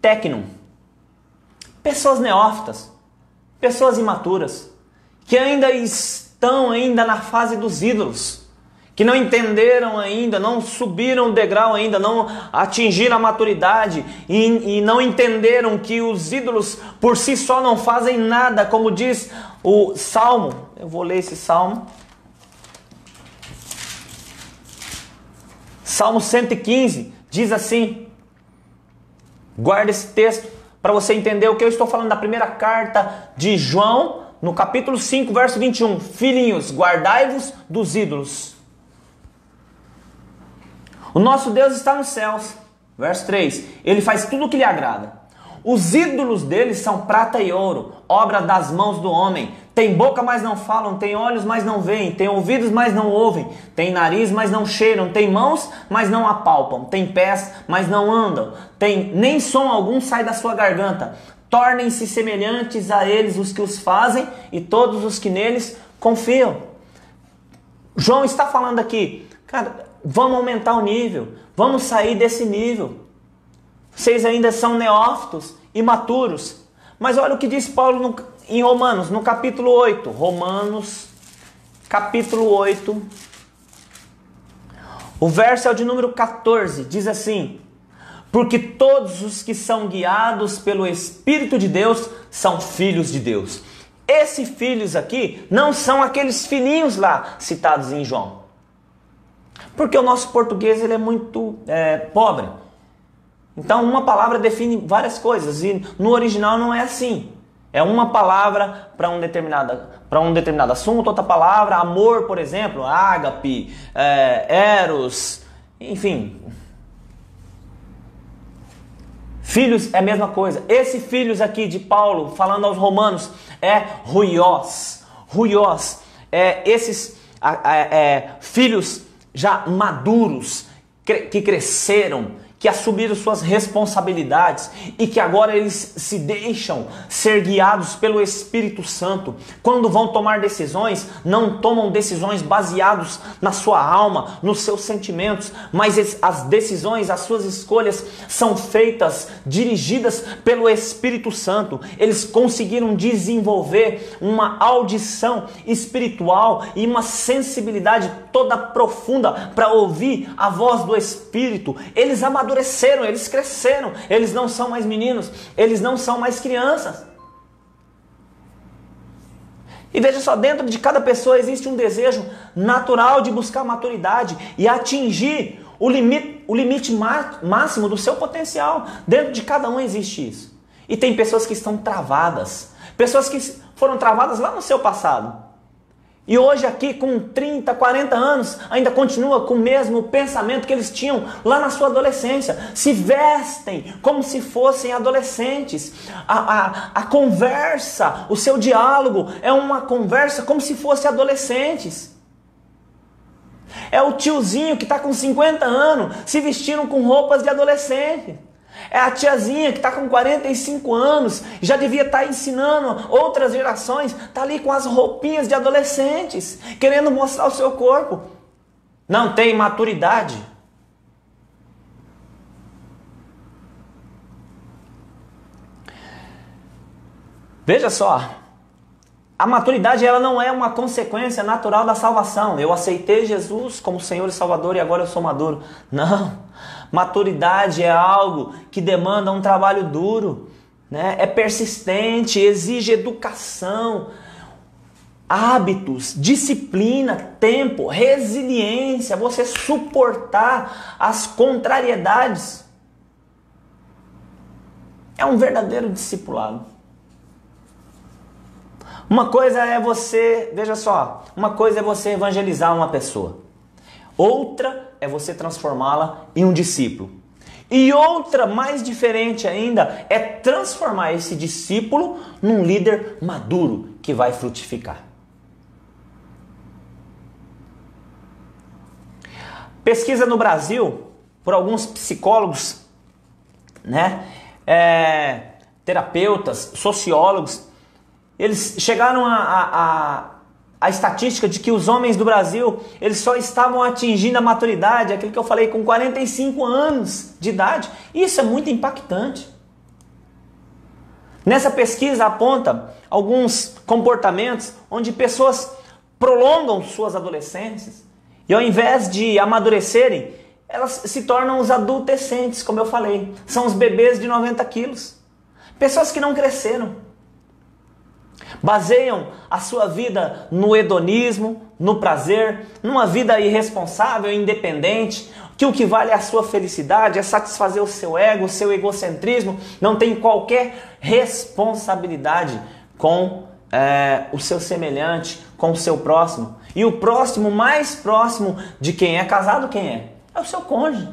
Speaker 1: teknon. Pessoas neófitas, pessoas imaturas, que ainda estão na fase dos ídolos, que não entenderam ainda, não subiram o degrau ainda, não atingiram a maturidade e não entenderam que os ídolos por si só não fazem nada, como diz o Salmo. Eu vou ler esse Salmo. Salmo 115 diz assim, guarda esse texto, para você entender o que eu estou falando da primeira carta de João, no capítulo 5, verso 21. Filhinhos, guardai-vos dos ídolos. O nosso Deus está nos céus. Verso 3. Ele faz tudo o que lhe agrada. Os ídolos deles são prata e ouro, obra das mãos do homem. Tem boca, mas não falam, tem olhos, mas não veem, tem ouvidos, mas não ouvem, tem nariz, mas não cheiram, tem mãos, mas não apalpam, tem pés, mas não andam, nem som algum sai da sua garganta. Tornem-se semelhantes a eles os que os fazem e todos os que neles confiam. João está falando aqui, cara, vamos aumentar o nível, vamos sair desse nível. Vocês ainda são neófitos, imaturos. Mas olha o que diz Paulo em Romanos, no capítulo 8. Romanos, capítulo 8. O verso é o de número 14. Diz assim, porque todos os que são guiados pelo Espírito de Deus são filhos de Deus. Esses filhos aqui não são aqueles filhinhos lá citados em João. Porque o nosso português ele é muito pobre. Então uma palavra define várias coisas e no original não é assim. É uma palavra para um determinado assunto, outra palavra, amor, por exemplo, ágape, eros, enfim. Filhos é a mesma coisa. Esse filhos aqui de Paulo, falando aos romanos, é ruiós. Ruiós é esses filhos já maduros, que cresceram, que assumiram suas responsabilidades e que agora eles se deixam ser guiados pelo Espírito Santo. Quando vão tomar decisões, não tomam decisões baseadas na sua alma, nos seus sentimentos, mas as decisões, as suas escolhas são feitas, dirigidas pelo Espírito Santo. Eles conseguiram desenvolver uma audição espiritual e uma sensibilidade toda profunda para ouvir a voz do Espírito. Eles amadureceram, eles cresceram, eles não são mais meninos, eles não são mais crianças. E veja só, dentro de cada pessoa existe um desejo natural de buscar maturidade e atingir o limite máximo do seu potencial. Dentro de cada um existe isso. E tem pessoas que estão travadas, pessoas que foram travadas lá no seu passado. E hoje aqui com 30, 40 anos ainda continua com o mesmo pensamento que eles tinham lá na sua adolescência. Se vestem como se fossem adolescentes. A conversa, o seu diálogo é uma conversa como se fossem adolescentes. É o tiozinho que está com 50 anos se vestindo com roupas de adolescente. É a tiazinha que está com 45 anos, já devia estar ensinando outras gerações, está ali com as roupinhas de adolescentes, querendo mostrar o seu corpo. Não tem maturidade. Veja só, a maturidade ela não é uma consequência natural da salvação. Eu aceitei Jesus como Senhor e Salvador e agora eu sou maduro. Não. Maturidade é algo que demanda um trabalho duro, né? É persistente, exige educação, hábitos, disciplina, tempo, resiliência, você suportar as contrariedades. É um verdadeiro discipulado. Uma coisa é você, veja só, uma coisa é você evangelizar uma pessoa. Outra é você transformá-la em um discípulo. E outra, mais diferente ainda, é transformar esse discípulo num líder maduro que vai frutificar. Pesquisa no Brasil por alguns psicólogos, né, terapeutas, sociólogos, eles chegaram a estatística de que os homens do Brasil, eles só estavam atingindo a maturidade, aquilo que eu falei, com 45 anos de idade. Isso é muito impactante. Nessa pesquisa aponta alguns comportamentos onde pessoas prolongam suas adolescências e ao invés de amadurecerem, elas se tornam os adolescentes, como eu falei. São os bebês de 90 quilos. Pessoas que não cresceram. Baseiam a sua vida no hedonismo, no prazer, numa vida irresponsável, independente, que o que vale é a sua felicidade, é satisfazer o seu ego, o seu egocentrismo, não tem qualquer responsabilidade com o seu semelhante, com o seu próximo. E o próximo, mais próximo de quem é casado, quem é? É o seu cônjuge.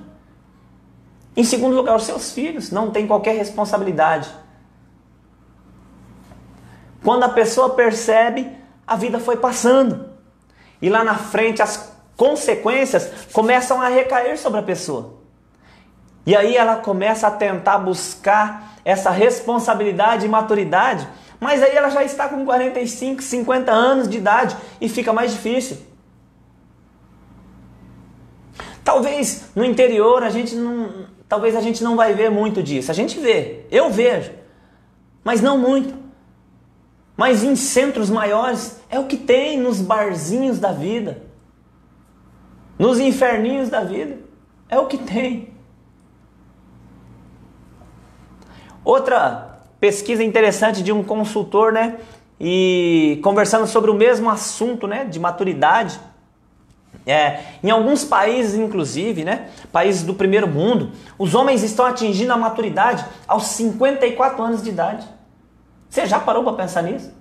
Speaker 1: Em segundo lugar, os seus filhos, não tem qualquer responsabilidade. Quando a pessoa percebe, a vida foi passando. E lá na frente as consequências começam a recair sobre a pessoa. E aí ela começa a tentar buscar essa responsabilidade e maturidade, mas aí ela já está com 45, 50 anos de idade e fica mais difícil. Talvez no interior talvez a gente não vai ver muito disso. A gente vê, eu vejo, mas não muito. Mas em centros maiores é o que tem nos barzinhos da vida. Nos inferninhos da vida. É o que tem. Outra pesquisa interessante de um consultor, né? E conversando sobre o mesmo assunto, né? De maturidade. Em alguns países, inclusive, né? Países do primeiro mundo, os homens estão atingindo a maturidade aos 54 anos de idade. Você já parou para pensar nisso?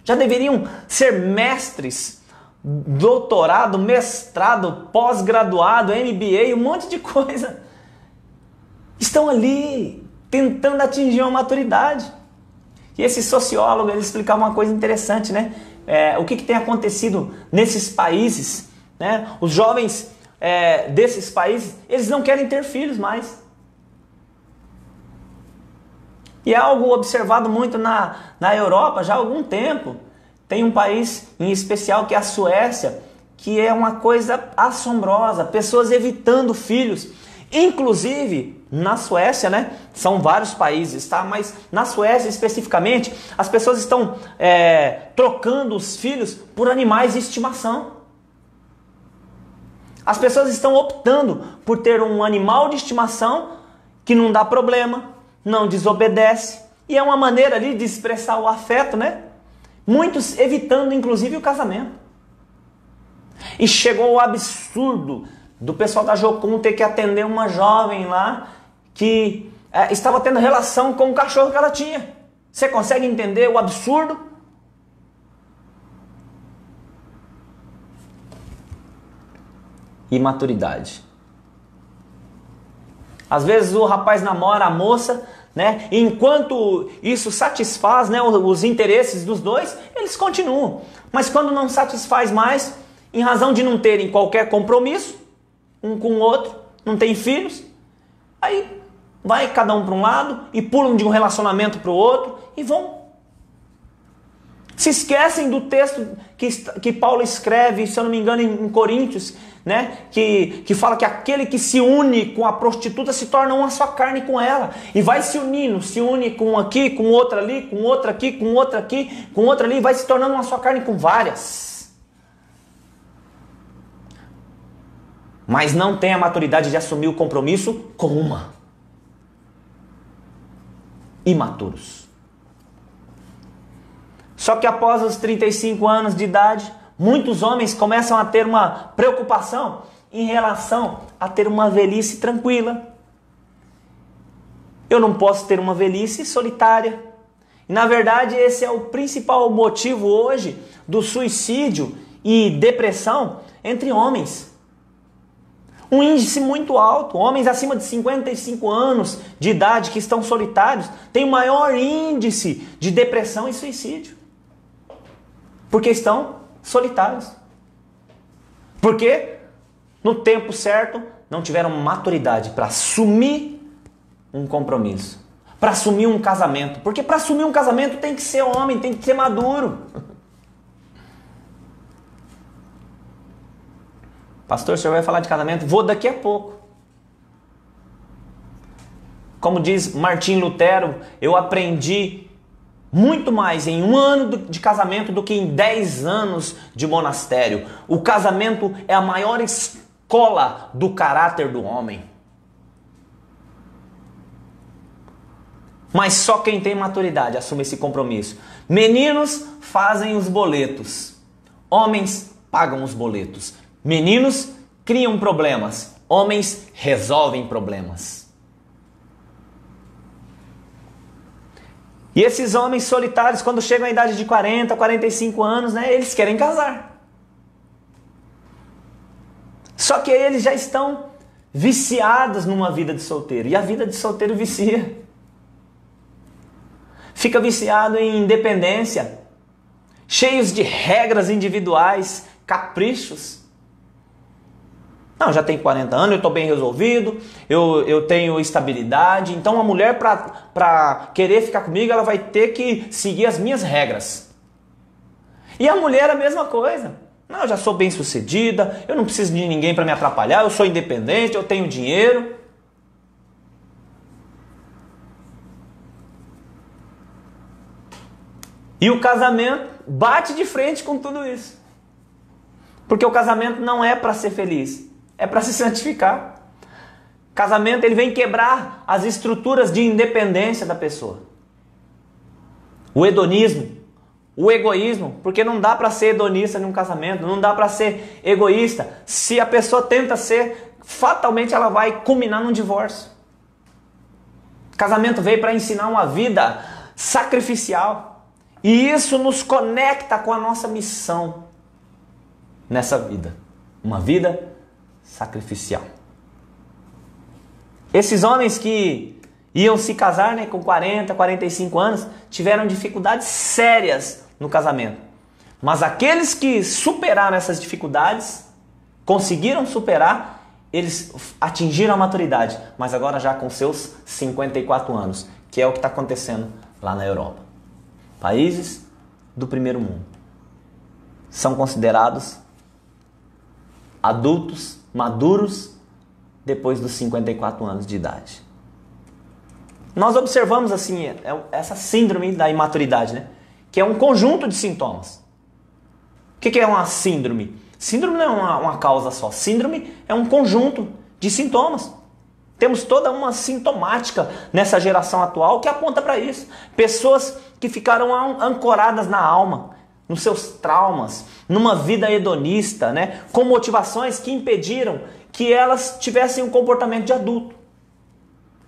Speaker 1: Já deveriam ser mestres, doutorado, mestrado, pós-graduado, MBA, um monte de coisa. Estão ali tentando atingir uma maturidade. E esse sociólogo, ele explicava uma coisa interessante, né? O que tem acontecido nesses países, né? Os jovens desses países, eles não querem ter filhos mais. E é algo observado muito na Europa já há algum tempo. Tem um país em especial que é a Suécia, que é uma coisa assombrosa. Pessoas evitando filhos. Inclusive, na Suécia, né? São vários países, tá? Mas na Suécia especificamente, as pessoas estão trocando os filhos por animais de estimação. As pessoas estão optando por ter um animal de estimação que não dá problema, não desobedece, e é uma maneira ali de expressar o afeto, né? Muitos evitando inclusive o casamento. E chegou o absurdo do pessoal da Jocum ter que atender uma jovem lá que estava tendo relação com o cachorro que ela tinha. Você consegue entender o absurdo? Imaturidade. Às vezes o rapaz namora a moça, né? E enquanto isso satisfaz, né, os interesses dos dois, eles continuam. Mas quando não satisfaz mais, em razão de não terem qualquer compromisso, um com o outro, não tem filhos, aí vai cada um para um lado e pulam de um relacionamento para o outro e vão. Se esquecem do texto que Paulo escreve, se eu não me engano, em Coríntios, né? Que fala que aquele que se une com a prostituta se torna uma só carne com ela. E vai se unindo, se une com um aqui, com outro ali, com outro aqui, com outro aqui, com outro ali, vai se tornando uma só carne com várias. mas não têm a maturidade de assumir o compromisso com uma. Imaturos. Só que após os 35 anos de idade, muitos homens começam a ter uma preocupação em relação a ter uma velhice tranquila. Eu não posso ter uma velhice solitária. E, na verdade, esse é o principal motivo hoje do suicídio e depressão entre homens. Um índice muito alto. Homens acima de 55 anos de idade que estão solitários têm o maior índice de depressão e suicídio. Porque estão solitários. Porque no tempo certo não tiveram maturidade para assumir um compromisso, para assumir um casamento. Porque para assumir um casamento tem que ser homem, tem que ser maduro. Pastor, o senhor vai falar de casamento? Vou daqui a pouco. Como diz Martim Lutero, eu aprendi muito mais em 1 ano de casamento do que em 10 anos de monastério. O casamento é a maior escola do caráter do homem. Mas só quem tem maturidade assume esse compromisso. Meninos fazem os boletos. Homens pagam os boletos. Meninos criam problemas. Homens resolvem problemas. E esses homens solitários, quando chegam à idade de 40, 45 anos, né, eles querem casar. Só que eles já estão viciados numa vida de solteiro. E a vida de solteiro vicia. Fica viciado em independência, cheios de regras individuais, caprichos. Não, já tenho 40 anos, eu estou bem resolvido, eu tenho estabilidade. Então a mulher, para querer ficar comigo, ela vai ter que seguir as minhas regras. E a mulher a mesma coisa. Não, eu já sou bem sucedida, eu não preciso de ninguém para me atrapalhar, eu sou independente, eu tenho dinheiro. E o casamento bate de frente com tudo isso. Porque o casamento não é para ser feliz, é para se santificar. Casamento, ele vem quebrar as estruturas de independência da pessoa. O hedonismo, o egoísmo, porque não dá para ser hedonista num casamento, não dá para ser egoísta. Se a pessoa tenta ser, fatalmente ela vai culminar num divórcio. Casamento veio para ensinar uma vida sacrificial. E isso nos conecta com a nossa missão nessa vida. Uma vida sacrificial. Esses homens que iam se casar, né, com 40, 45 anos, tiveram dificuldades sérias no casamento. Mas aqueles que superaram essas dificuldades, conseguiram superar, eles atingiram a maturidade. Mas agora já com seus 54 anos, que é o que está acontecendo lá na Europa. Países do primeiro mundo são considerados adultos, maduros, depois dos 54 anos de idade. Nós observamos assim essa síndrome da imaturidade, né? Que é um conjunto de sintomas. O que é uma síndrome? Síndrome não é uma causa só. Síndrome é um conjunto de sintomas. Temos toda uma sintomática nessa geração atual que aponta para isso. Pessoas que ficaram ancoradas na alma, nos seus traumas, numa vida hedonista, né? Com motivações que impediram que elas tivessem um comportamento de adulto.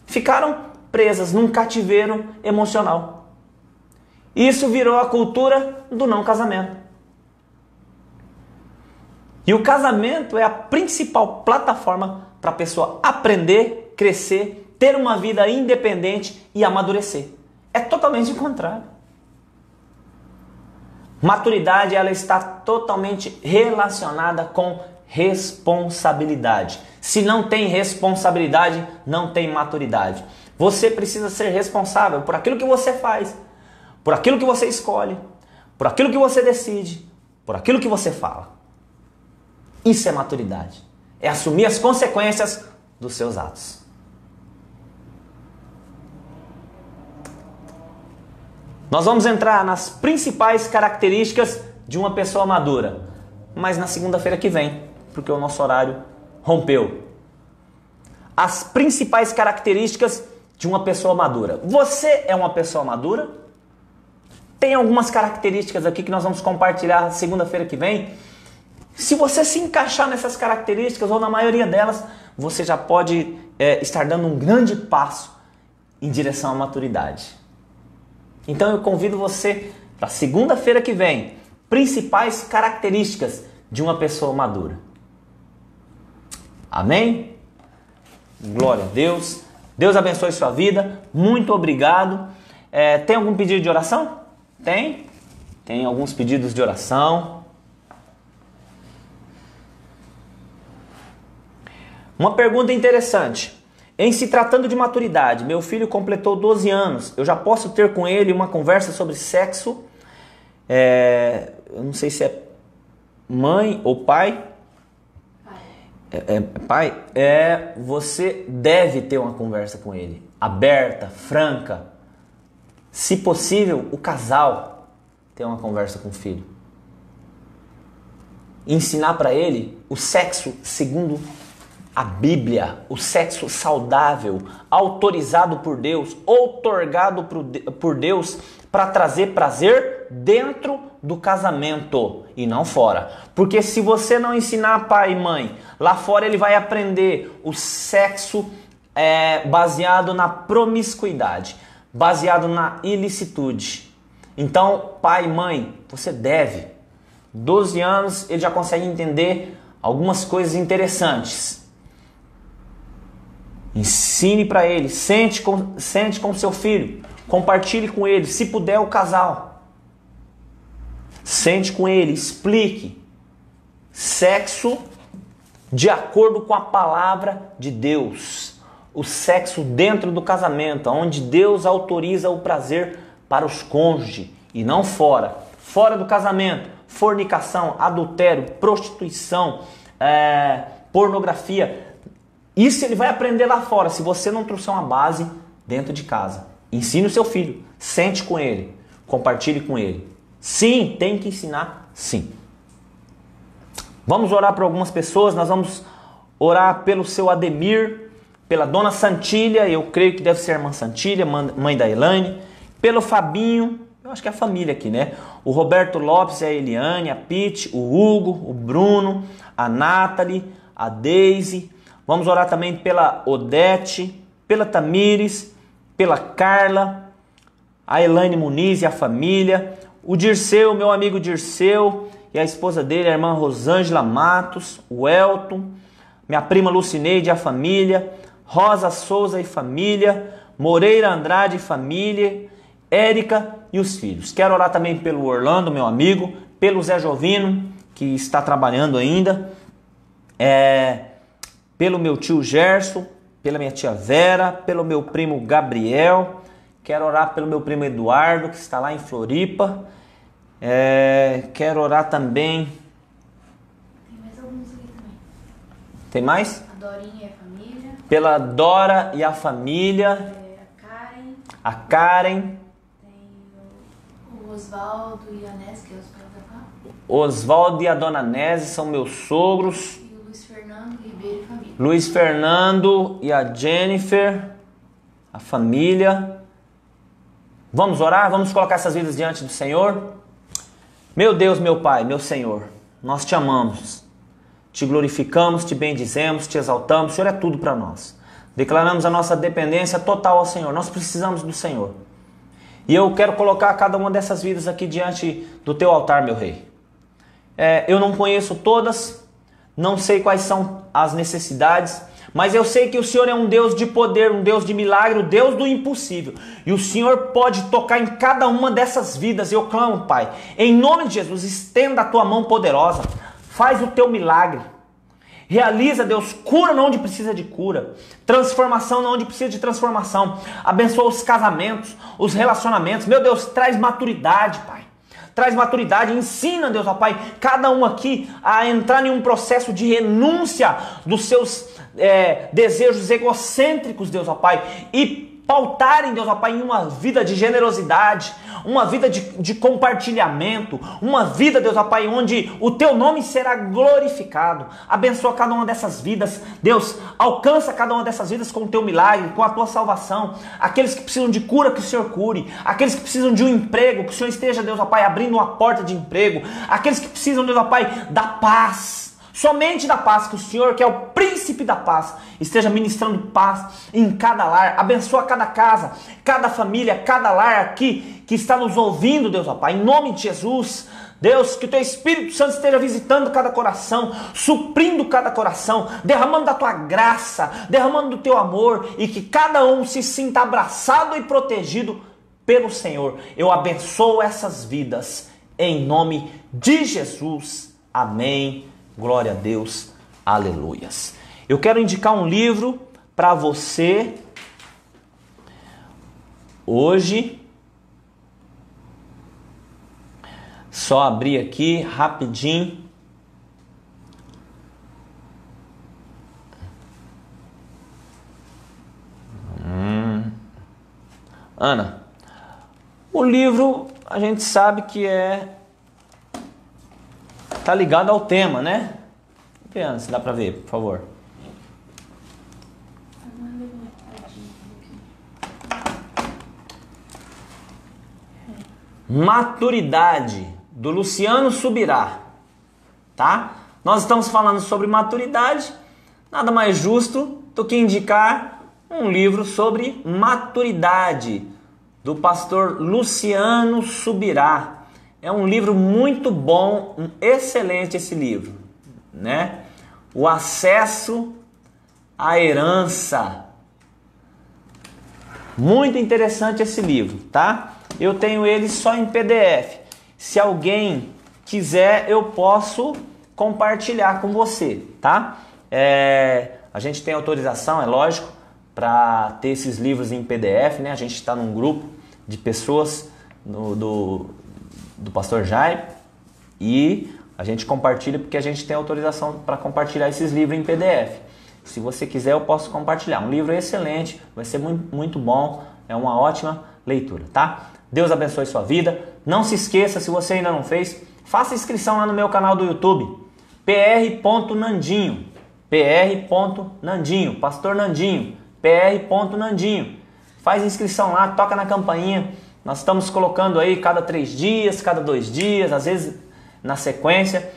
Speaker 1: Ficaram presas num cativeiro emocional. Isso virou a cultura do não casamento. E o casamento é a principal plataforma para a pessoa aprender, crescer, ter uma vida independente e amadurecer. É totalmente o contrário. Maturidade, ela está totalmente relacionada com responsabilidade. Se não tem responsabilidade, não tem maturidade. Você precisa ser responsável por aquilo que você faz, por aquilo que você escolhe, por aquilo que você decide, por aquilo que você fala. Isso é maturidade. É assumir as consequências dos seus atos. Nós vamos entrar nas principais características de uma pessoa madura, mas na segunda-feira que vem, porque o nosso horário rompeu. As principais características de uma pessoa madura. Você é uma pessoa madura? Tem algumas características aqui que nós vamos compartilhar segunda-feira que vem. Se você se encaixar nessas características, ou na maioria delas, você já pode estar dando um grande passo em direção à maturidade. Então eu convido você para segunda-feira que vem, principais características de uma pessoa madura. Amém? Glória a Deus. Deus abençoe sua vida. Muito obrigado. Tem algum pedido de oração? Tem? Tem alguns pedidos de oração. Uma pergunta interessante. Em se tratando de maturidade, meu filho completou 12 anos. Eu já posso ter com ele uma conversa sobre sexo? Eu não sei se é mãe ou pai. Pai. Você deve ter uma conversa com ele. Aberta, franca. Se possível, o casal ter uma conversa com o filho. Ensinar para ele o sexo segundo a Bíblia, o sexo saudável, autorizado por Deus, outorgado por Deus para trazer prazer dentro do casamento e não fora. Porque se você não ensinar pai e mãe, lá fora ele vai aprender o sexo baseado na promiscuidade, baseado na ilicitude. Então, pai e mãe, você deve. 12 anos ele já consegue entender algumas coisas interessantes. Ensine para ele, sente com seu filho, compartilhe com ele, se puder o casal. Sente com ele, explique. Sexo de acordo com a palavra de Deus. O sexo dentro do casamento, onde Deus autoriza o prazer para os cônjuges e não fora. Fora do casamento, fornicação, adultério, prostituição, pornografia. Isso ele vai aprender lá fora, se você não trouxer uma base dentro de casa. Ensine o seu filho, sente com ele, compartilhe com ele. Sim, tem que ensinar, sim. Vamos orar por algumas pessoas, nós vamos orar pelo seu Ademir, pela dona Santília, eu creio que deve ser a irmã Santília, mãe da Elaine, pelo Fabinho, eu acho que é a família aqui, né? O Roberto Lopes, a Eliane, a Pete, o Hugo, o Bruno, a Nathalie, a Deise. Vamos orar também pela Odete, pela Tamires, pela Carla, a Elaine Muniz e a família, o Dirceu, meu amigo Dirceu, e a esposa dele, a irmã Rosângela Matos, o Elton, minha prima Lucineide e a família, Rosa Souza e família, Moreira Andrade e família, Érica e os filhos. Quero orar também pelo Orlando, meu amigo, pelo Zé Jovino, que está trabalhando ainda, pelo meu tio Gerson, pela minha tia Vera, pelo meu primo Gabriel. Quero orar pelo meu primo Eduardo, que está lá em Floripa. Quero orar também.
Speaker 2: Tem mais alguns aqui também.
Speaker 1: Tem mais?
Speaker 2: A Dorinha e a família.
Speaker 1: Pela Dora e a família.
Speaker 2: A Karen.
Speaker 1: A Karen.
Speaker 2: Tem o Osvaldo e a Ness, que é os pais da Cá.
Speaker 1: Osvaldo e a dona Nese são meus sogros.
Speaker 2: E o Luiz Fernando Ribeiro e família.
Speaker 1: Luiz Fernando e a Jennifer, a família. Vamos orar? Vamos colocar essas vidas diante do Senhor? Meu Deus, meu Pai, meu Senhor, nós te amamos, te glorificamos, te bendizemos, te exaltamos. O Senhor é tudo para nós. Declaramos a nossa dependência total ao Senhor. Nós precisamos do Senhor. E eu quero colocar cada uma dessas vidas aqui diante do teu altar, meu Rei. Eu não conheço todas, não sei quais são as necessidades, mas eu sei que o Senhor é um Deus de poder, um Deus de milagre, o Deus do impossível. E o Senhor pode tocar em cada uma dessas vidas. Eu clamo, Pai, em nome de Jesus, estenda a tua mão poderosa, faz o teu milagre. Realiza, Deus, cura onde precisa de cura, transformação onde precisa de transformação. Abençoa os casamentos, os relacionamentos. Meu Deus, traz maturidade, Pai. Traz maturidade, ensina, Deus, ó Pai, cada um aqui a entrar em um processo de renúncia dos seus desejos egocêntricos, Deus, ó Pai, e pautarem, Deus, ó Pai, em uma vida de generosidade, uma vida de compartilhamento, uma vida, Deus, ó Pai, onde o Teu nome será glorificado. Abençoa cada uma dessas vidas, Deus, alcança cada uma dessas vidas com o Teu milagre, com a Tua salvação. Aqueles que precisam de cura, que o Senhor cure. Aqueles que precisam de um emprego, que o Senhor esteja, Deus, ó Pai, abrindo uma porta de emprego. Aqueles que precisam, Deus, ó Pai, da paz, somente da paz, que o Senhor, que é o príncipe da paz, esteja ministrando paz em cada lar. Abençoa cada casa, cada família, cada lar aqui que está nos ouvindo, Deus, ó Pai, em nome de Jesus. Deus, que o Teu Espírito Santo esteja visitando cada coração, suprindo cada coração, derramando da Tua graça, derramando do Teu amor, e que cada um se sinta abraçado e protegido pelo Senhor. Eu abençoo essas vidas em nome de Jesus. Amém. Glória a Deus. Aleluias. Eu quero indicar um livro para você hoje. Só abrir aqui rapidinho. Ana, o livro a gente sabe que tá ligado ao tema, né? Vê, Ana, se dá para ver, por favor. Maturidade, do Luciano Subirá, tá? Nós estamos falando sobre maturidade, nada mais justo do que indicar um livro sobre maturidade, do pastor Luciano Subirá. É um livro muito bom, excelente esse livro, né? O acesso à herança. Muito interessante esse livro, tá? Eu tenho ele só em PDF. Se alguém quiser, eu posso compartilhar com você, tá? A gente tem autorização, é lógico, para ter esses livros em PDF, né? A gente está num grupo de pessoas do pastor Jaime e a gente compartilha porque a gente tem autorização para compartilhar esses livros em PDF. Se você quiser, eu posso compartilhar. Um livro excelente, vai ser muito, muito bom, é uma ótima leitura, tá? Deus abençoe sua vida. Não se esqueça, se você ainda não fez, faça inscrição lá no meu canal do YouTube, pr.nandinho, Pastor Nandinho, pr.nandinho. Faz inscrição lá, toca na campainha. Nós estamos colocando aí cada 3 dias, cada 2 dias, às vezes na sequência,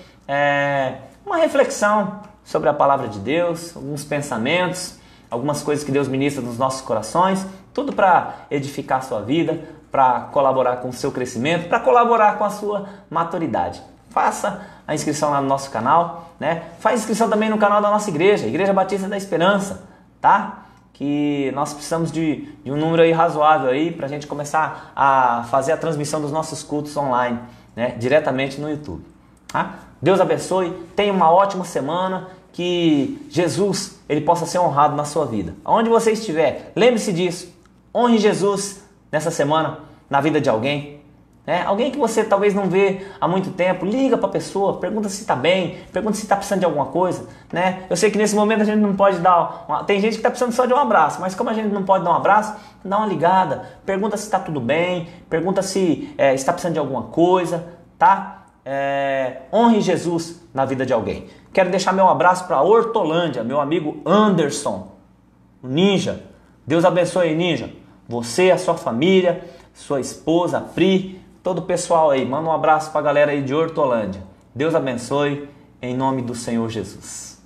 Speaker 1: uma reflexão sobre a palavra de Deus, alguns pensamentos, algumas coisas que Deus ministra nos nossos corações, tudo para edificar a sua vida, para colaborar com o seu crescimento, para colaborar com a sua maturidade. Faça a inscrição lá no nosso canal, né? Faz inscrição também no canal da nossa igreja, Igreja Batista da Esperança, tá? Que nós precisamos de um número aí razoável aí para a gente começar a fazer a transmissão dos nossos cultos online, né? Diretamente no YouTube, tá? Deus abençoe, tenha uma ótima semana, que Jesus ele possa ser honrado na sua vida. Aonde você estiver, lembre-se disso, honre Jesus nessa semana na vida de alguém, né? Alguém que você talvez não vê há muito tempo, liga para a pessoa, pergunta se está bem, pergunta se está precisando de alguma coisa, né? Eu sei que nesse momento a gente não pode tem gente que está precisando só de um abraço, mas como a gente não pode dar um abraço, dá uma ligada, pergunta se está tudo bem, pergunta se está precisando de alguma coisa, tá? Honre Jesus na vida de alguém. Quero deixar meu abraço para Hortolândia, meu amigo Anderson, o Ninja. Deus abençoe, Ninja. Você, a sua família, sua esposa, a Pri, todo o pessoal aí. Manda um abraço para a galera aí de Hortolândia. Deus abençoe, em nome do Senhor Jesus.